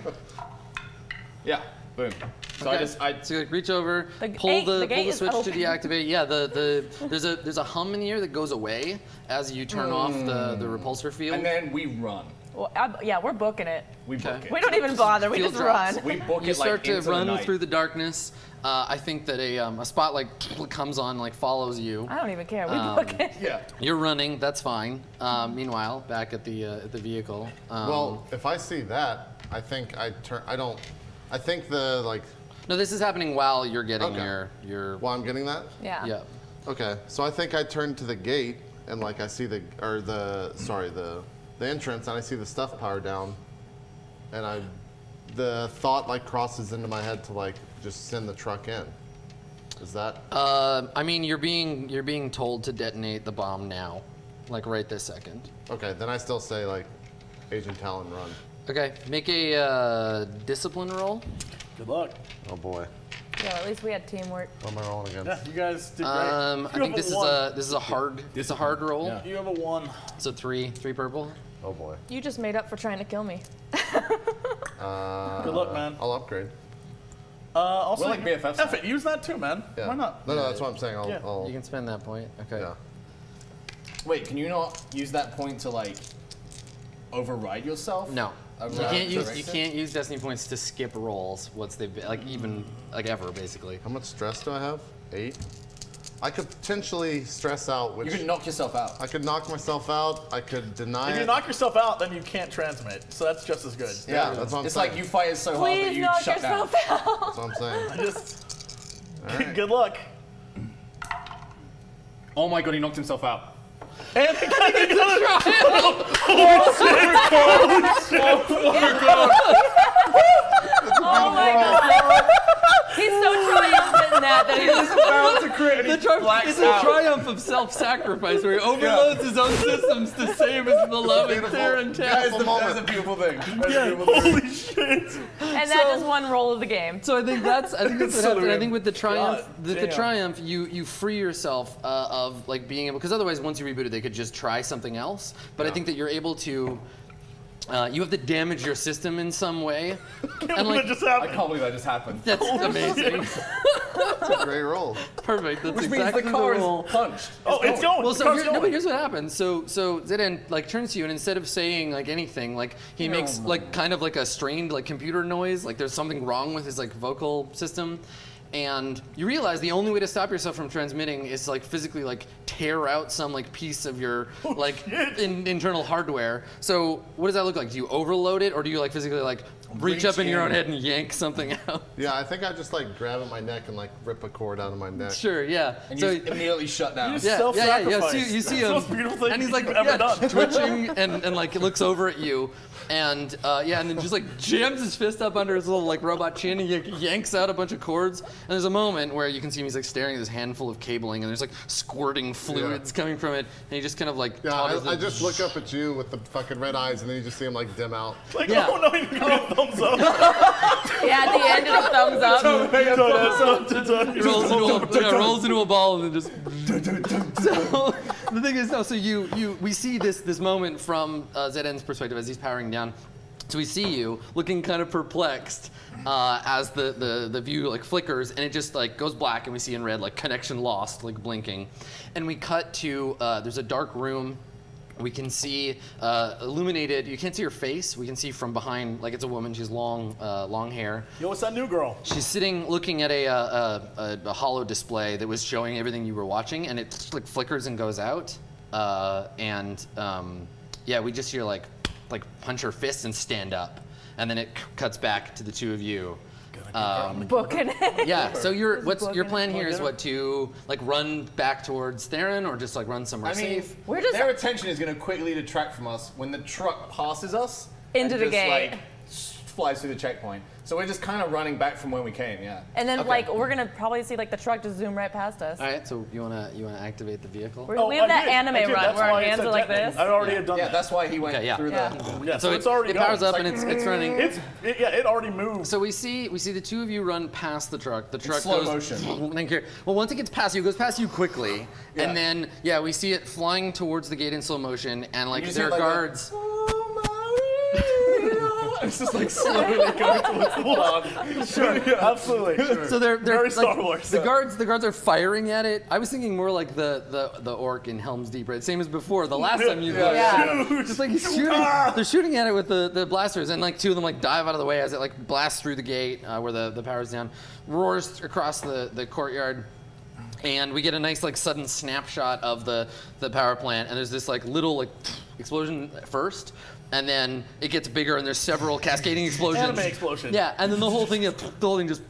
Yeah. Boom. So Okay. So you like reach over, pull the switch to deactivate. Yeah, there's a hum in the air that goes away as you turn off the repulsor field. And then we run. Well, yeah, we're booking it. We book it. We don't even bother. We just run. We book it You start like to into run the night. through the darkness. I think that a spotlight comes on, like follows you. I don't even care. We book it. Yeah. You're running. That's fine. Meanwhile, back at the vehicle. Well, if I see that, I think I turn. I think the like. No, this is happening while you're getting Okay. your. While I'm getting that. Yeah. Yeah. Okay, so I think I turn to the gate and like I see the entrance and I see the stuff power down, and the thought like crosses into my head to like just send the truck in. Is that? I mean, you're being told to detonate the bomb now, like right this second. Okay, then I still say like, Agent Talon, run. Okay, make a discipline roll. Good luck. Oh boy. Yeah, at least we had teamwork. What am I rolling against? Yeah, you guys did great. I think this is a hard roll. Yeah. You have a 1. So three purple. Oh boy. You just made up for trying to kill me. Good luck, man. I'll upgrade. Also, We're like BFFs. F it. Use that too, man. Yeah. Why not? No, that's what I'm saying. Yeah. I'll You can spend that point. Okay. yeah. Wait, can you not use that point to like override yourself? No. You Override can't direction? use destiny points to skip rolls. What's they've been, like even like ever basically. How much stress do I have? 8. I could potentially stress out, which You can knock yourself out. I could knock myself out. I could deny If it. you knock yourself out, then you can't transmit. So that's just as good. Yeah, that's what I'm It's saying. like you fired so hard that Please you knock shut down. yourself out. That's what I'm saying. Just Alright. good luck. Oh my god, he knocked himself out. And he got Oh my god. He's so triumphant in that he just About to crit and he blacks It's a out. triumph of self-sacrifice where he overloads his own systems to save his beloved Theron That is Tap. that is a beautiful thing. That is a beautiful thing. holy shit. and that's just one roll of the game. So I think that's what happened. I think with the triumph, God damn. triumph, you free yourself of like being able, because otherwise once you reboot it, they could just try something else. But I think that you're able to. You have to damage your system in some way, and like What just I happened? can't believe that just happened. that's amazing. That's a great roll. Perfect. That's Which exactly means the car roll. is punched. Oh, it's going. Well, The so car's no, but going. here's what happens. So Zidane like turns to you, and instead of saying like anything, like he makes like kind of like a strained like computer noise, like there's something wrong with his like vocal system, and you realize the only way to stop yourself from transmitting is to, like physically like tear out some like piece of your like internal hardware. So what does that look like? Do you overload it, or do you like physically like reach up in your own head and yank something out? Yeah, I think I just like grab at my neck and like rip a cord out of my neck. Sure, yeah. And So you immediately shut down. You self-sacrifice. You see That's the him, most beautiful thing and he's like you've ever done. twitching and like looks over at you, and and then just like jams his fist up under his little like robot chin and yanks out a bunch of cords. And there's a moment where you can see him, he's like staring at this handful of cabling, and there's like squirting fluids coming from it, and he just kind of like Yeah, totters I it. just look up at you with the fucking red eyes, and then you just see him like dim out. Like, Yeah. oh no, you give me a thumbs up. Yeah, at the end of the thumbs up. rolls into a ball and then just. So the thing is, we see this moment from Zed's perspective as he's powering down. So we see you looking kind of perplexed as the view like flickers, and it just like goes black, and we see in red like connection lost, like blinking, and we cut to there's a dark room. We can see illuminated. You can't see her face. We can see from behind, like it's a woman. She's long hair. Yo, what's that new girl? She's sitting looking at a hollow display that was showing everything you were watching, and it like flickers and goes out. Yeah, we just hear like punch her fist and stand up, and then it cuts back to the two of you. Booking it. Yeah. So your booking plan it. here is what, to like run back towards Theron, or just like run somewhere I mean, safe? We're just- their attention is going to quickly detract from us when the truck passes us. Into and the just, gate. Like, flies through the checkpoint. So we're just kind of running back from where we came, yeah. And then Okay. like we're gonna probably see like the truck just zoom right past us. All right. So you wanna activate the vehicle? We have that anime run where our hands are like this. I already had done Yeah, that. that's why he went Okay, yeah. through Yeah. the... Yeah, So it's already it powers going. up and it's running. It already moved. So we see the two of you run past the truck. The truck slow goes motion. Thank you. Well, once it gets past you, it goes past you quickly, Yeah. and then we see it flying towards the gate in slow motion, and like You there are see, like, guards. It's just like slowly going towards the wall. Sure, yeah, absolutely. Sure. So they're Very like, Star Wars. The guards are firing at it. I was thinking more like the orc in Helm's Deep, right? Same as before. The last time you just like he's shooting. They're shooting at it with the blasters, and like two of them like dive out of the way as it like blasts through the gate where the power's down, roars across the courtyard. And we get a nice like sudden snapshot of the power plant, and there's this like little like explosion first, and then it gets bigger, and there's several cascading explosions. Anime explosion. Yeah, and then the whole thing just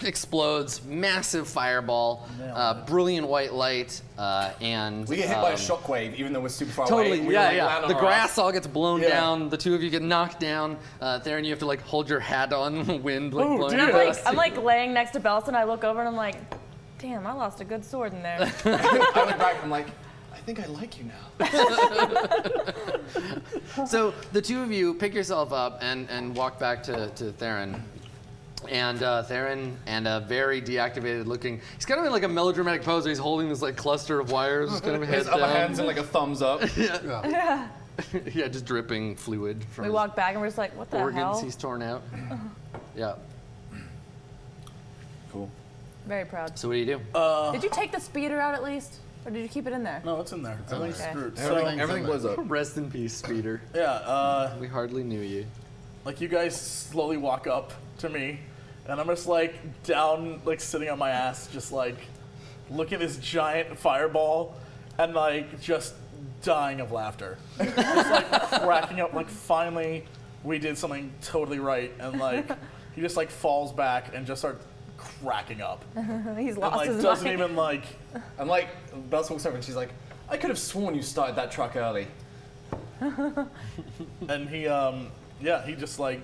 explodes. Massive fireball, brilliant white light, and We get hit by a shockwave, even though we're super far totally, away. We yeah, like yeah. land on The our grass ass. all gets blown down. The two of you get knocked down. Theron, you have to like hold your hat on the wind, like blowing dear. your I'm like laying next to Belson, and I look over and I'm like, damn, I lost a good sword in there. I look back and I'm like, I think I like you now. So the two of you pick yourself up and walk back to Theron. And Theron and a very deactivated looking, he's kind of in like a melodramatic pose where he's holding this like cluster of wires, just kind of head His down. upper hand's in like a thumbs up. Yeah. Yeah, just dripping fluid from We his walk back and we're just like, what the organs hell? he's torn out. Yeah. Cool. Very proud. So what do you do? Did you take the speeder out at least? Or did you keep it in there? No, it's in there. Everything's Okay. screwed. Everything blows up. Rest in peace, Speeder. Yeah, We hardly knew you. like you guys slowly walk up to me, and I'm just like down, like sitting on my ass, just like looking at this giant fireball, and like just dying of laughter. Just like cracking up, like finally we did something totally right, and like he just like falls back and just starts cracking up. He's And lost like his doesn't mind. even like, And like, Bells walks over and she's like, I could have sworn you started that truck early. and he he just like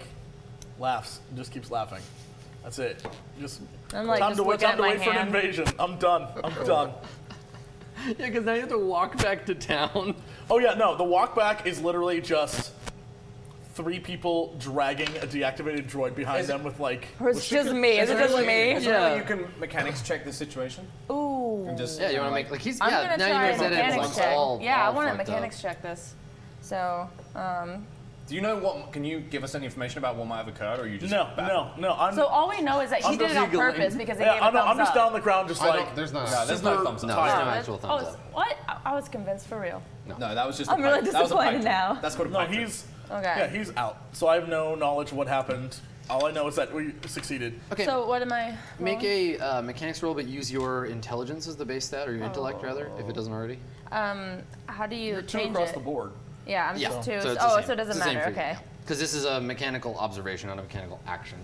laughs, just keeps laughing. That's it. Just I'm like time just to wait, looking time at to my wait for an hand. invasion. I'm done. I'm done. Yeah, because now you have to walk back to town. Oh yeah, no, the walk back is literally just 3 people dragging a deactivated droid behind them with like. Or it's just me. Is it just me? Is there a way you can mechanics check the situation? Ooh. And just, Yeah, you want to make like he's I'm yeah. gonna Now try you a said it, mechanics it's check. all Yeah, I all want to fucked up. mechanics check this. So, do you know what? Can you give us any information about what might have occurred, or are you just No. I'm. so all we know is that he did it on giggling. purpose because he yeah, gave a I'm, thumbs I'm just up. down on the ground, just I like. don't, there's not. No, there's no thumbs up. No, there's no actual thumbs up. What? I was convinced for real. No, that was just. I'm a really pipe. That was a pipe disappointed dream. now. That's called a No, pipe dream. he's. Okay. Yeah, he's out. So I have no knowledge of what happened. All I know is that we succeeded. Okay. So what am I? Make a mechanics roll, but use your intelligence as the base stat, or your intellect rather, if it doesn't already. How do you You're 2 change across it? the board. Yeah, I'm Yeah. just 2. So it's the Oh, same. so it It's doesn't the same matter. for you. Okay. Because this is a mechanical observation, not a mechanical action.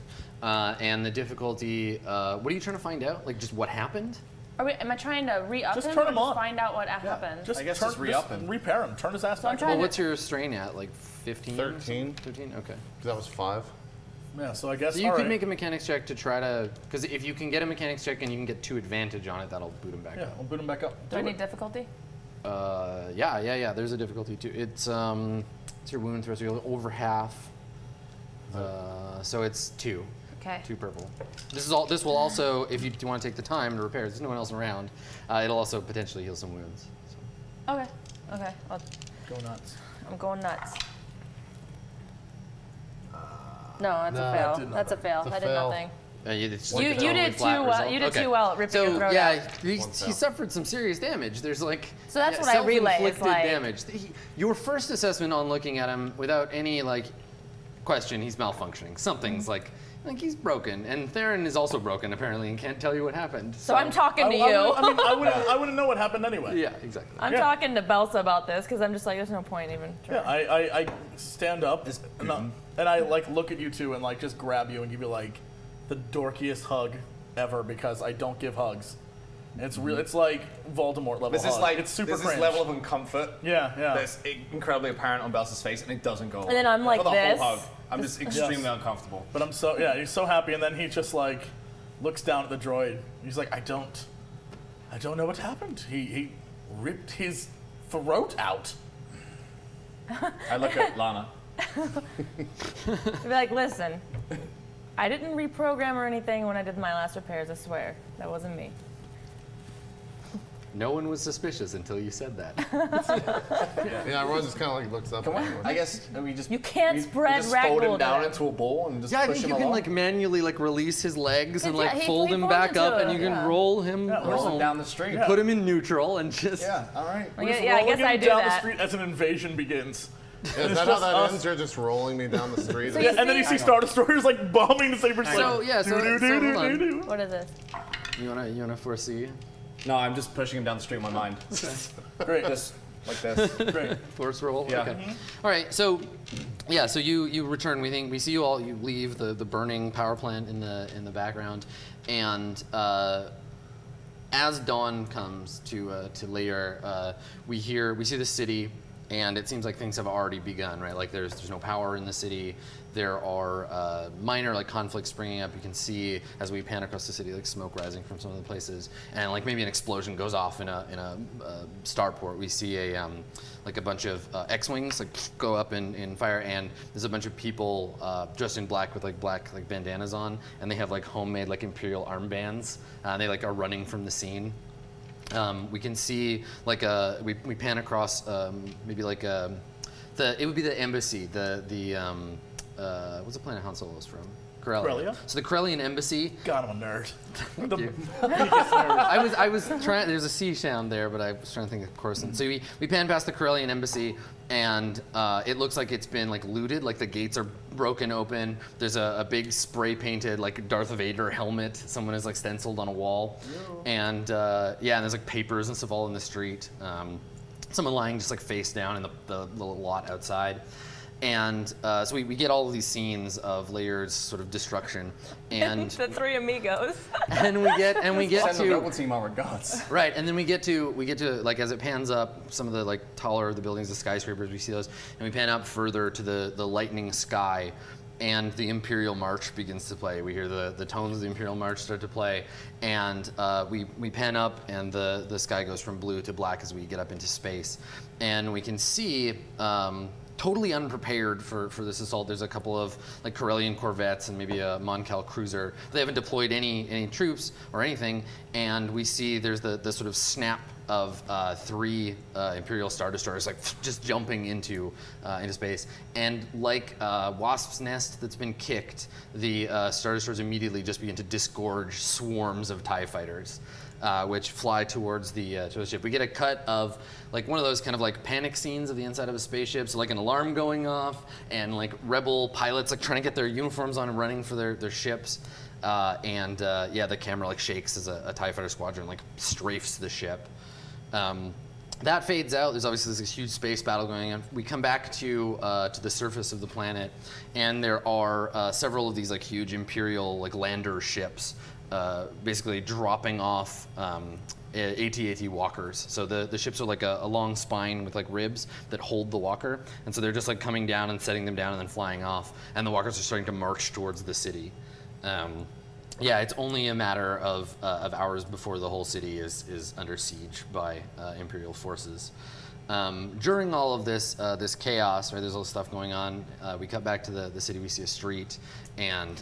And the difficulty, what are you trying to find out? Like just what happened? Am I trying to re-up Just him turn or him just on. find out what happened? Just I guess turn, just re-up him. repair him. Turn his ass So I'm back. trying Well, to- what's your strain at? Like 15? 13. 13? Okay. That was 5. Yeah, so I guess. So you all could right. make a mechanics check to try to, because if you can get a mechanics check and you can get 2 advantage on it, that'll boot him back Yeah, up. we'll boot him back up. Do I Do need it. difficulty? Yeah. There's a difficulty too. It's your wound throw, so you're over half. So it's 2. Okay. 2 purple. This will also, if you want to take the time to repair, there's no one else around. It'll also potentially heal some wounds. So. Okay. Go nuts. I'm going nuts. No, that's No, a that fail. did That's a fail. It's a I did fail. nothing. It's You totally did too flat well. result. You did Okay. too well at ripping your So throat yeah, out. he suffered some serious damage. There's like So that's what I relay, is self-inflicted like- damage. Your first assessment on looking at him without any like question, he's malfunctioning. Something's like he's broken, and Theron is also broken apparently and can't tell you what happened. So I'm talking to you. I wouldn't know what happened anyway. Yeah, exactly. I'm Yeah. talking to Belsa about this because I'm just like, there's no point even Yeah, trying. I stand up and I like look at you two and like just grab you and give you like the dorkiest hug ever because I don't give hugs. And it's real. It's like Voldemort level There's this hug. like It's super there's this cringe. level of uncomfort Yeah. that's incredibly apparent on Belsa's face, and it doesn't go away. And then I'm like For the this. whole hug, I'm just extremely uncomfortable. But I'm so he's so happy, and then he just like looks down at the droid. He's like, I don't know what happened. He ripped his throat out. I look at Lana. I'd be like, listen, I didn't reprogram or anything when I did my last repairs. I swear, that wasn't me. No one was suspicious until you said that. Yeah, everyone just kind of like looks up. I guess we just You can't we spread just fold him ragdoll down to into a ball and just Yeah, I push think him you can along. like manually like release his legs and Yeah, like he fold him folds back into up, it, and you can yeah. roll him Horse him home. down the street. Put him in neutral and just. Yeah, all right. Like, Just yeah, I rolling guess I him do down the that. street as an invasion begins. Yeah, is that how that ends? You're just rolling me down the street. So Yeah, you and then you see Star Destroyers like bombing the Saber. So yeah, so hold on. What is this? You wanna foresee? No, I'm just pushing him down the street in my mind. Great. Just like this. Great. Force roll. Yeah. Okay. All right. So, yeah. So you return. We see you all. You leave the burning power plant in the background, and as dawn comes to layer, we see the city, and it seems like things have already begun. Right. Like there's no power in the city. There are minor like conflicts springing up. You can see as we pan across the city, like smoke rising from some of the places, and like maybe an explosion goes off in a starport. We see a like a bunch of X-wings like go up in fire, and there's a bunch of people dressed in black with like black like bandanas on, and they have like homemade like Imperial armbands. They like are running from the scene. We can see like we pan across maybe like it would be the embassy, what's the planet Han Solo's from? Corellia. So the Corellian embassy. God, I'm a nerd. Thank you. Biggest nerd. I was trying. There's a C sound there, but I was trying to think of Coruscant. So we pan past the Corellian embassy, and it looks like it's been like looted. Like the gates are broken open. There's a big spray painted like Darth Vader helmet. Someone has like stenciled on a wall, and and there's like papers and stuff all in the street. Someone lying just like face down in the little lot outside. And so we get all of these scenes of Layer's sort of destruction, and The three amigos. and we get Send the rebel to team our regards. right, and then we get to like as it pans up some of the like taller of the buildings, the skyscrapers, we see those, and we pan up further to the lightning sky, and the Imperial March begins to play. We hear the tones of the Imperial March start to play, and we pan up, and the sky goes from blue to black as we get up into space, and we can see. Totally unprepared for this assault. There's a couple of like Corellian corvettes and maybe a Moncal cruiser. They haven't deployed any troops or anything, and we see there's the sort of snap of three Imperial Star Destroyers like just jumping into space. And like Wasp's nest that's been kicked, the Star Destroyers immediately just begin to disgorge swarms of TIE fighters. Which fly towards the ship. We get a cut of like one of those kind of like panic scenes of the inside of a spaceship, so like an alarm going off and like rebel pilots like trying to get their uniforms on and running for their ships. The camera like shakes as a TIE fighter squadron like strafes the ship. That fades out. There's obviously this huge space battle going on. We come back to the surface of the planet, and there are several of these like huge Imperial like lander ships. Basically dropping off AT-AT walkers. So the ships are like a long spine with like ribs that hold the walker, and so they're just like coming down and setting them down and then flying off, and the walkers are starting to march towards the city. It's only a matter of hours before the whole city is under siege by Imperial forces. During all of this chaos, right, there's all this stuff going on, we cut back to the city, we see a street, and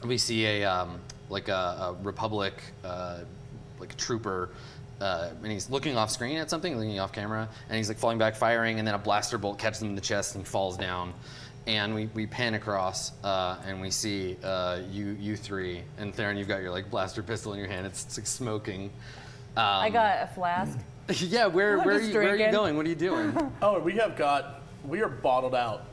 we see a Republic like trooper, and he's looking off screen at something, looking off camera, and he's like falling back, firing, and then a blaster bolt catches him in the chest and he falls down. And we pan across, and we see you three, and Theron, you've got your like blaster pistol in your hand. It's like smoking. I got a flask. Yeah, where are you going? What are you doing? Oh, we are bottled out.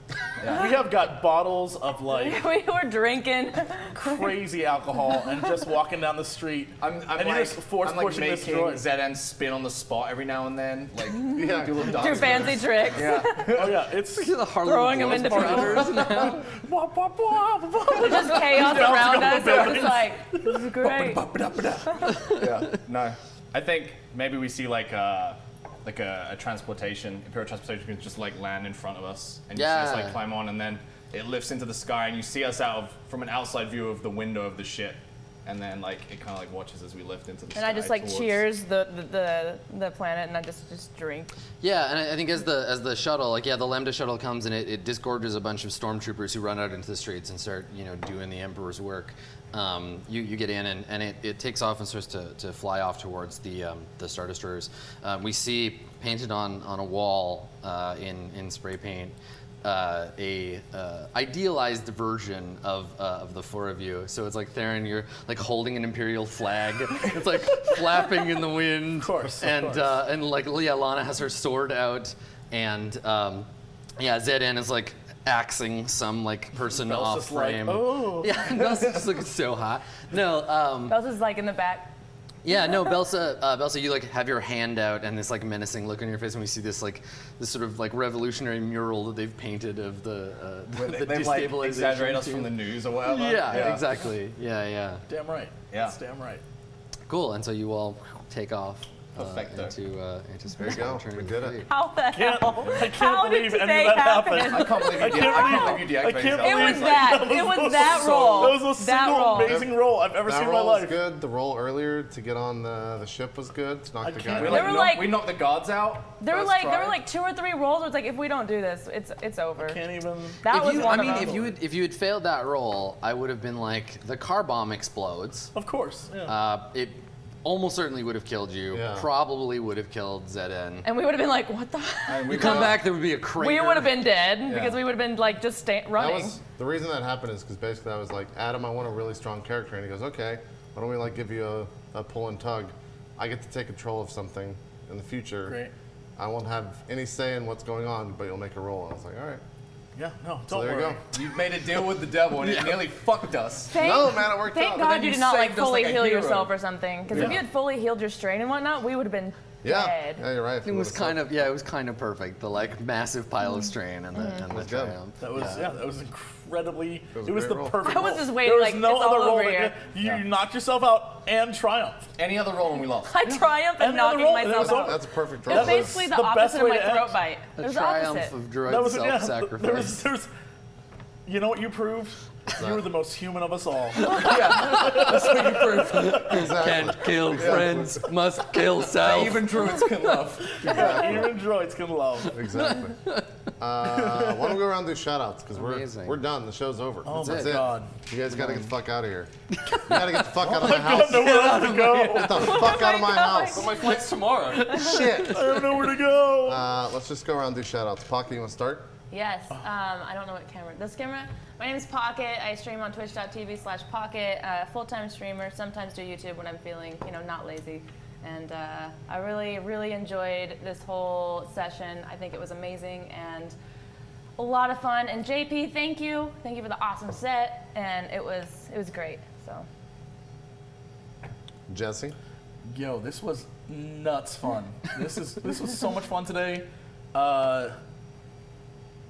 Yeah. We have got bottles of like We were drinking. crazy alcohol and just walking down the street. I'm and you're just force pushing this making droid. ZN spin on the spot every now and then, like do little Do dance fancy moves. tricks. Yeah. Oh yeah, it's The Harlem Throwing them into Predators now. There's just chaos around us. We're just like, this is great. Yeah. No. I think maybe we see like a transportation, Imperial transportation can just like land in front of us, and you see us like climb on, and then it lifts into the sky, and you see us from an outside view of the window of the ship, and then like it kind of like watches as we lift into the sky. And I just like cheers the planet, and I just drink. Yeah, and I think as the shuttle, the Lambda shuttle comes and it disgorges a bunch of stormtroopers who run out into the streets and start doing the Emperor's work. You get in and it takes off and starts to fly off towards the Star Destroyers. We see painted on a wall in spray paint a idealized version of the four of you. So it's like Theron, you're like holding an Imperial flag. It's like flapping in the wind. Of course. And like Lana has her sword out, and Zedin is like axing some like person off frame. Like, oh. Yeah, Belsa's just looking so hot. No, Belsa's like in the back. yeah, no, Belsa, you like have your hand out and this like menacing look on your face, and we see this sort of like revolutionary mural that they've painted of the They've like destabilization exaggerated us team. from the news or whatever. Yeah, exactly. Yeah. Damn right. Yeah. That's damn right. Cool. And so you all take off Perfecto. into space. There you go. returning We to did the it. fleet. How the hell? I can't How believe did any today of that happen? happened. I can't believe you did. I can't believe you I deactivated can't yourself. It was believe that. It was that roll. That was the That single roll. amazing roll I've ever That seen in my roll was life. good. The roll earlier to get on the ship was good. To knock I the can't- guy We, out. There were like- we knocked the guards out. There were first like try. 2 or 3 rolls where it's like, if we don't do this, it's over. Can't even. That was one of them. If you had failed that roll, I would have been like, the car bomb explodes. Of course. Yeah. It almost certainly would have killed you. Yeah. Probably would have killed Zedin. And we would have been like, what the? And we You come got- back, there would be a crater. We would have been dead because Yeah. we would have been like just That running. was the reason that happened is because basically I was like, Adam, I want a really strong character, and he goes, okay, why don't we like give you a pull and tug? I get to take control of something in the future. Great. I won't have any say in what's going on, but you'll make a roll. And I was like, all right. Yeah. No. Don't So there worry. you go. You made a deal with the devil and it nearly fucked us. No, man, it worked Thank out. God then you you did not like saved us fully like a heal hero. yourself or something. Because if Yeah. you had fully healed your strain and whatnot, we would have been Yeah, dead. yeah, you're right. It was kind of perfect. The like massive pile of strain and the was good. triumph. That was that was incredibly. was It was a the great roll. perfect. I was roll. just waiting, There was like, no it's other all roll. over That here. you knocked yourself out and triumphed. Any other roll and we lost. I triumphed at And the other knocking roll, and it myself was out. That's a perfect It roll. was That was basically the the best opposite of way my to end. throat bite. It The was the triumph opposite. of droid That was self-sacrifice. There was. You know what you proved? You were the most human of us all. That's what you proved. Exactly. Can't kill friends, must kill self. Even druids can love. Even droids can love. Exactly. Why don't we go around and do shout-outs? Because Amazing. we're done. The show's over. Oh That's my it. God. You guys got to get the fuck out of here. You got to get the fuck out of my house. Nowhere else to go. Get the fuck out of my house. My flight's tomorrow. Shit. I have nowhere to go. Let's just go around and do shout-outs. Pocket, you want to start? Yes. I don't know what camera. This camera? My name is Pocket. I stream on twitch.tv/Pocket. Full-time streamer. Sometimes do YouTube when I'm feeling, not lazy. And I really, really enjoyed this whole session. I think it was amazing and a lot of fun. And JP, thank you. Thank you for the awesome set. And it was great. So. Jesse? Yo, this was nuts fun. This was so much fun today.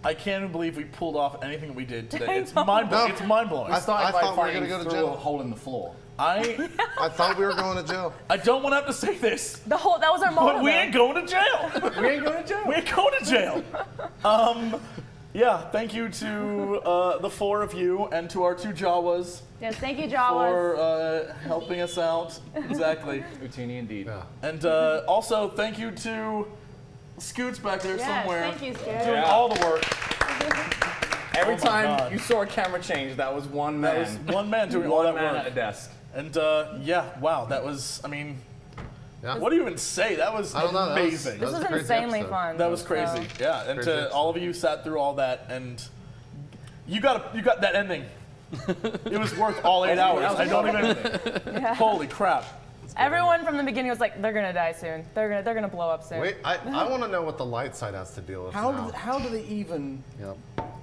I can't even believe we pulled off anything we did today. It's mind-blowing. No. It's mind-blowing. I thought we were fighting going to go to through a jail. hole in the floor. I thought we were going to jail. don't want to have to say this, That was our motto. but we ain't going to jail. We ain't going to jail. We ain't going to jail. Yeah, thank you to the four of you and to our two Jawas Yes, thank you, Jawas. for helping us out. Exactly. Utini indeed. Yeah. And also, thank you to Scoots back there Yes, somewhere. thank you, Scoot. Doing Yeah. all the work. Every Oh my time God. you saw a camera change, that was one man. That was one man doing all One that man work. at a desk. And yeah, wow, that was, Yeah. what do you even say? That was I don't know. That was- amazing. This was was a crazy insanely episode. fun. That was crazy. So- Yeah, and Crazy to episode. all of you sat through all that, and you got that ending. It was worth all 8 hours. I don't even. Holy crap! Everyone from the beginning was like, they're gonna die soon. They're gonna blow up soon. Wait, I want to know what the light side has to deal with now. How do they even? Yep.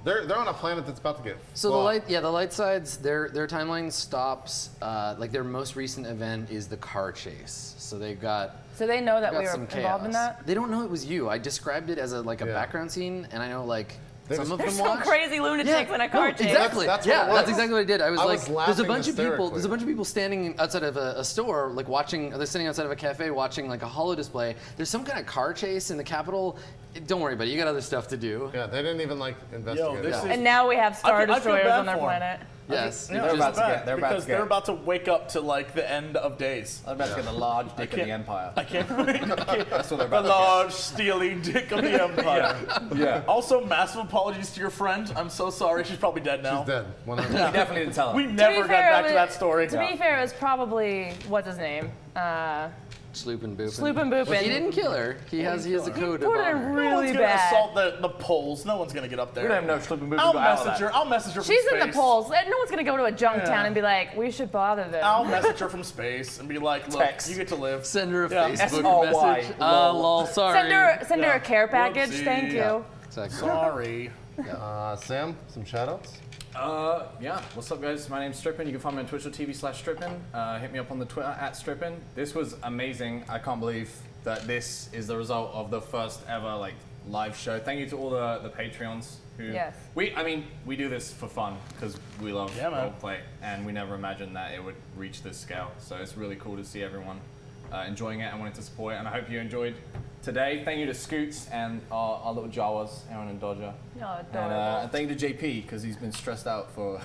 They're on a planet that's about to get So fucked. the light sides, their timeline stops. Like their most recent event is the car chase. So they've got So they know that we were some involved in chaos. that. They don't know it was you. I described it as a Yeah. background scene, and I know like They some just- of There's them some watched. crazy lunatics in a car chase. Exactly. That's what yeah, it was. that's exactly what I did. I was I like, was there's a laughing bunch of people. hysterically. There's a bunch of people standing outside of a store, like watching. They're sitting outside of a cafe watching like a holo display. There's some kind of car chase in the Capitol. Don't worry about it. You got other stuff to do. Yeah, they didn't even like investigate. this it. is- And now we have Star I feel Destroyers bad on their for 'em. planet. Yes. Yeah, They're just about to bad, get- they're about because to get- they're about to wake up to like the end of days. I'm about to get the large dick of can't- the Empire. I can't wait. That's what they're The about large steely dick of the Empire. to get. Yeah. Also, massive apologies to your friend. I'm so sorry. She's probably dead now. She's dead. 100%. You definitely didn't tell We him. never got back to that story. To be fair, it was probably what's his name? Sloopin' boopin'. Sloopin' boopin'. But he didn't kill her. He has a code of put it honor. No really one's gonna bad. assault the poles. No one's gonna get up there. We don't even know if Slippin' Booby I'll got out of message that. her. I'll message her from She's space. in the polls. No one's gonna go to a junk Yeah. town and be like, we should bother them. I'll message her from space and be like, look, Text. you get to live. Send her a Yeah. Facebook SRY. message. Lol, sorry. Send her Yeah. a care package. Whoopsie. Thank you. Exactly. Sorry. Sam, some shoutouts? Yeah, what's up guys? My name's Strippin. You can find me on twitch.tv/Strippin. Hit me up on the Twitter @Strippin. This was amazing. I can't believe that this is the result of the first ever like live show. Thank you to all the Patreons who Yes. we do this for fun because we love Yeah, man. roleplay and we never imagined that it would reach this scale. So it's really cool to see everyone enjoying it and wanting to support it. And I hope you enjoyed today. Thank you to Scoots and our little Jawas, Aaron and Dodger. Oh, And adorable. thank you to JP because he's been stressed out for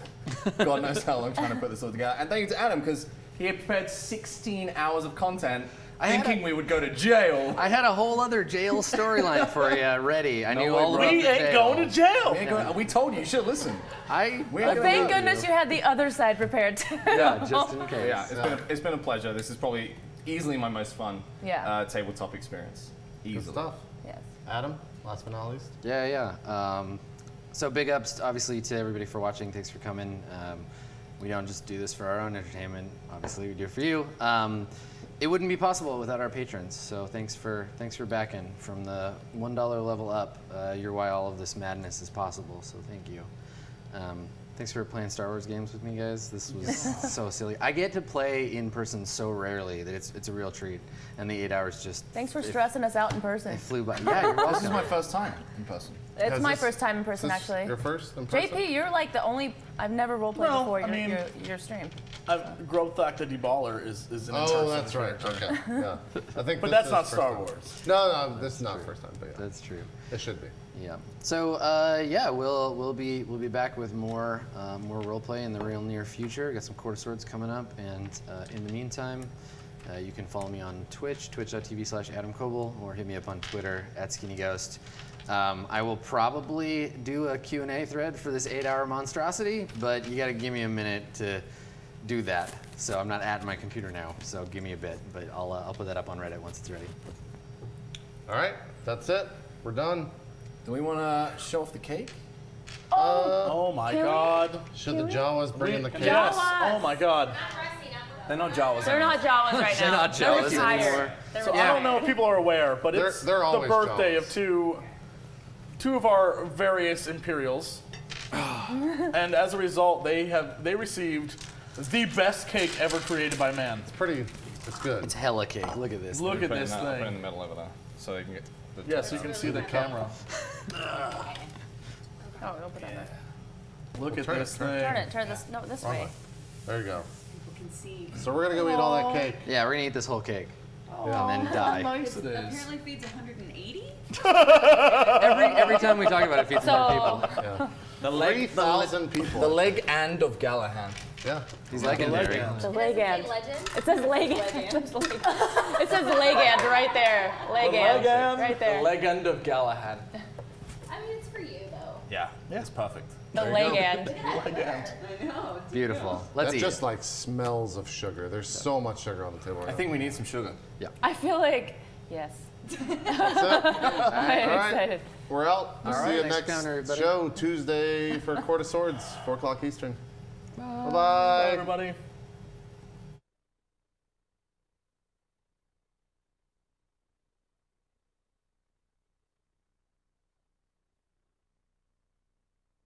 God knows how long trying to put this all together. And thank you to Adam because he had prepared 16 hours of content thinking we would go to jail. I had a whole other jail storyline for you ready. I knew way, all bro. about We the ain't jail. going to jail. We told you, you should listen. I ain't Well, gonna thank do it. goodness you had the other side prepared too. yeah, just in case. Yeah, it's been a pleasure. This is probably easily my most fun Yeah. tabletop experience. Good Easily. stuff. Yes. Adam, last but not least. Yeah. So big ups, obviously, to everybody for watching. Thanks for coming. We don't just do this for our own entertainment. Obviously, we do it for you. It wouldn't be possible without our patrons. So thanks for backing from the $1 level up. You're why all of this madness is possible. So thank you. Thanks for playing Star Wars games with me, guys. This was so silly. I get to play in person so rarely that it's a real treat. And the 8 hours just Thanks for stressing us out in person. it flew by. Yeah, you're welcome. This is my first time in person. It's Has my this- first time in person, This actually. Your first in person? JP, you're like the only. I've never roleplayed No, before I mean- your stream. Growth Factor Deballer is an Oh, in-person that's right. character. Okay. Yeah. I think But this that's is not first Star time. Wars. No, this is not first time, but yeah, That's true. it should be. Yeah. So yeah, we'll be back with more roleplay in the real near future. Got some quarter swords coming up, and in the meantime, you can follow me on Twitch, twitch.tv/Adam Koebel, or hit me up on Twitter @SkinnyGhost. I will probably do a Q&A thread for this 8-hour monstrosity, but you got to give me a minute to do that. So I'm not at my computer now, so give me a bit, but I'll put that up on Reddit once it's ready. All right, that's it. We're done. Do we want to show off the cake? Oh my God. Should the Jawas bring in the cake? Yes. Oh my God. They're not Jawas. They're not Jawas right now. They're not Jawas retired. anymore. They're So I retired. don't know if people are aware, but They're- it's they're the always birthday Jawas. of two of our various Imperials, and as a result, they received the best cake ever created by man. It's good. It's hella cake. Look at this. Look at Put it in this the- I'll put it in thing. the middle over there, so they can get. The Yes, you can see the camera. Oh, don't put that there. Look at turn this it, thing. Turn this. No, this way. There you go. So we're gonna go eat all that cake. Yeah, we're gonna eat this whole cake. And then die. Nice it is. Apparently feeds 180. Every time we talk about it, it feeds more people. Yeah. The leg, 3,000 people. the leg and of Galahad. Yeah. He's legendary. The leg end. Legend. It says leg end. It says leg end right there. Leg end. Right there. The leg end of Galahad. I mean, it's for you though. Yeah, it's perfect. The leg end. I know. Beautiful. Let's That eat just it. like smells of sugar. There's so much sugar on the table right I now. think we need some sugar. I feel like, yes. That's it. I'm All right. excited. We're out. We'll see you Thanks for next coming, everybody. show Tuesday for Quarter Swords, 4 o'clock Eastern. Bye-bye. Bye, everybody.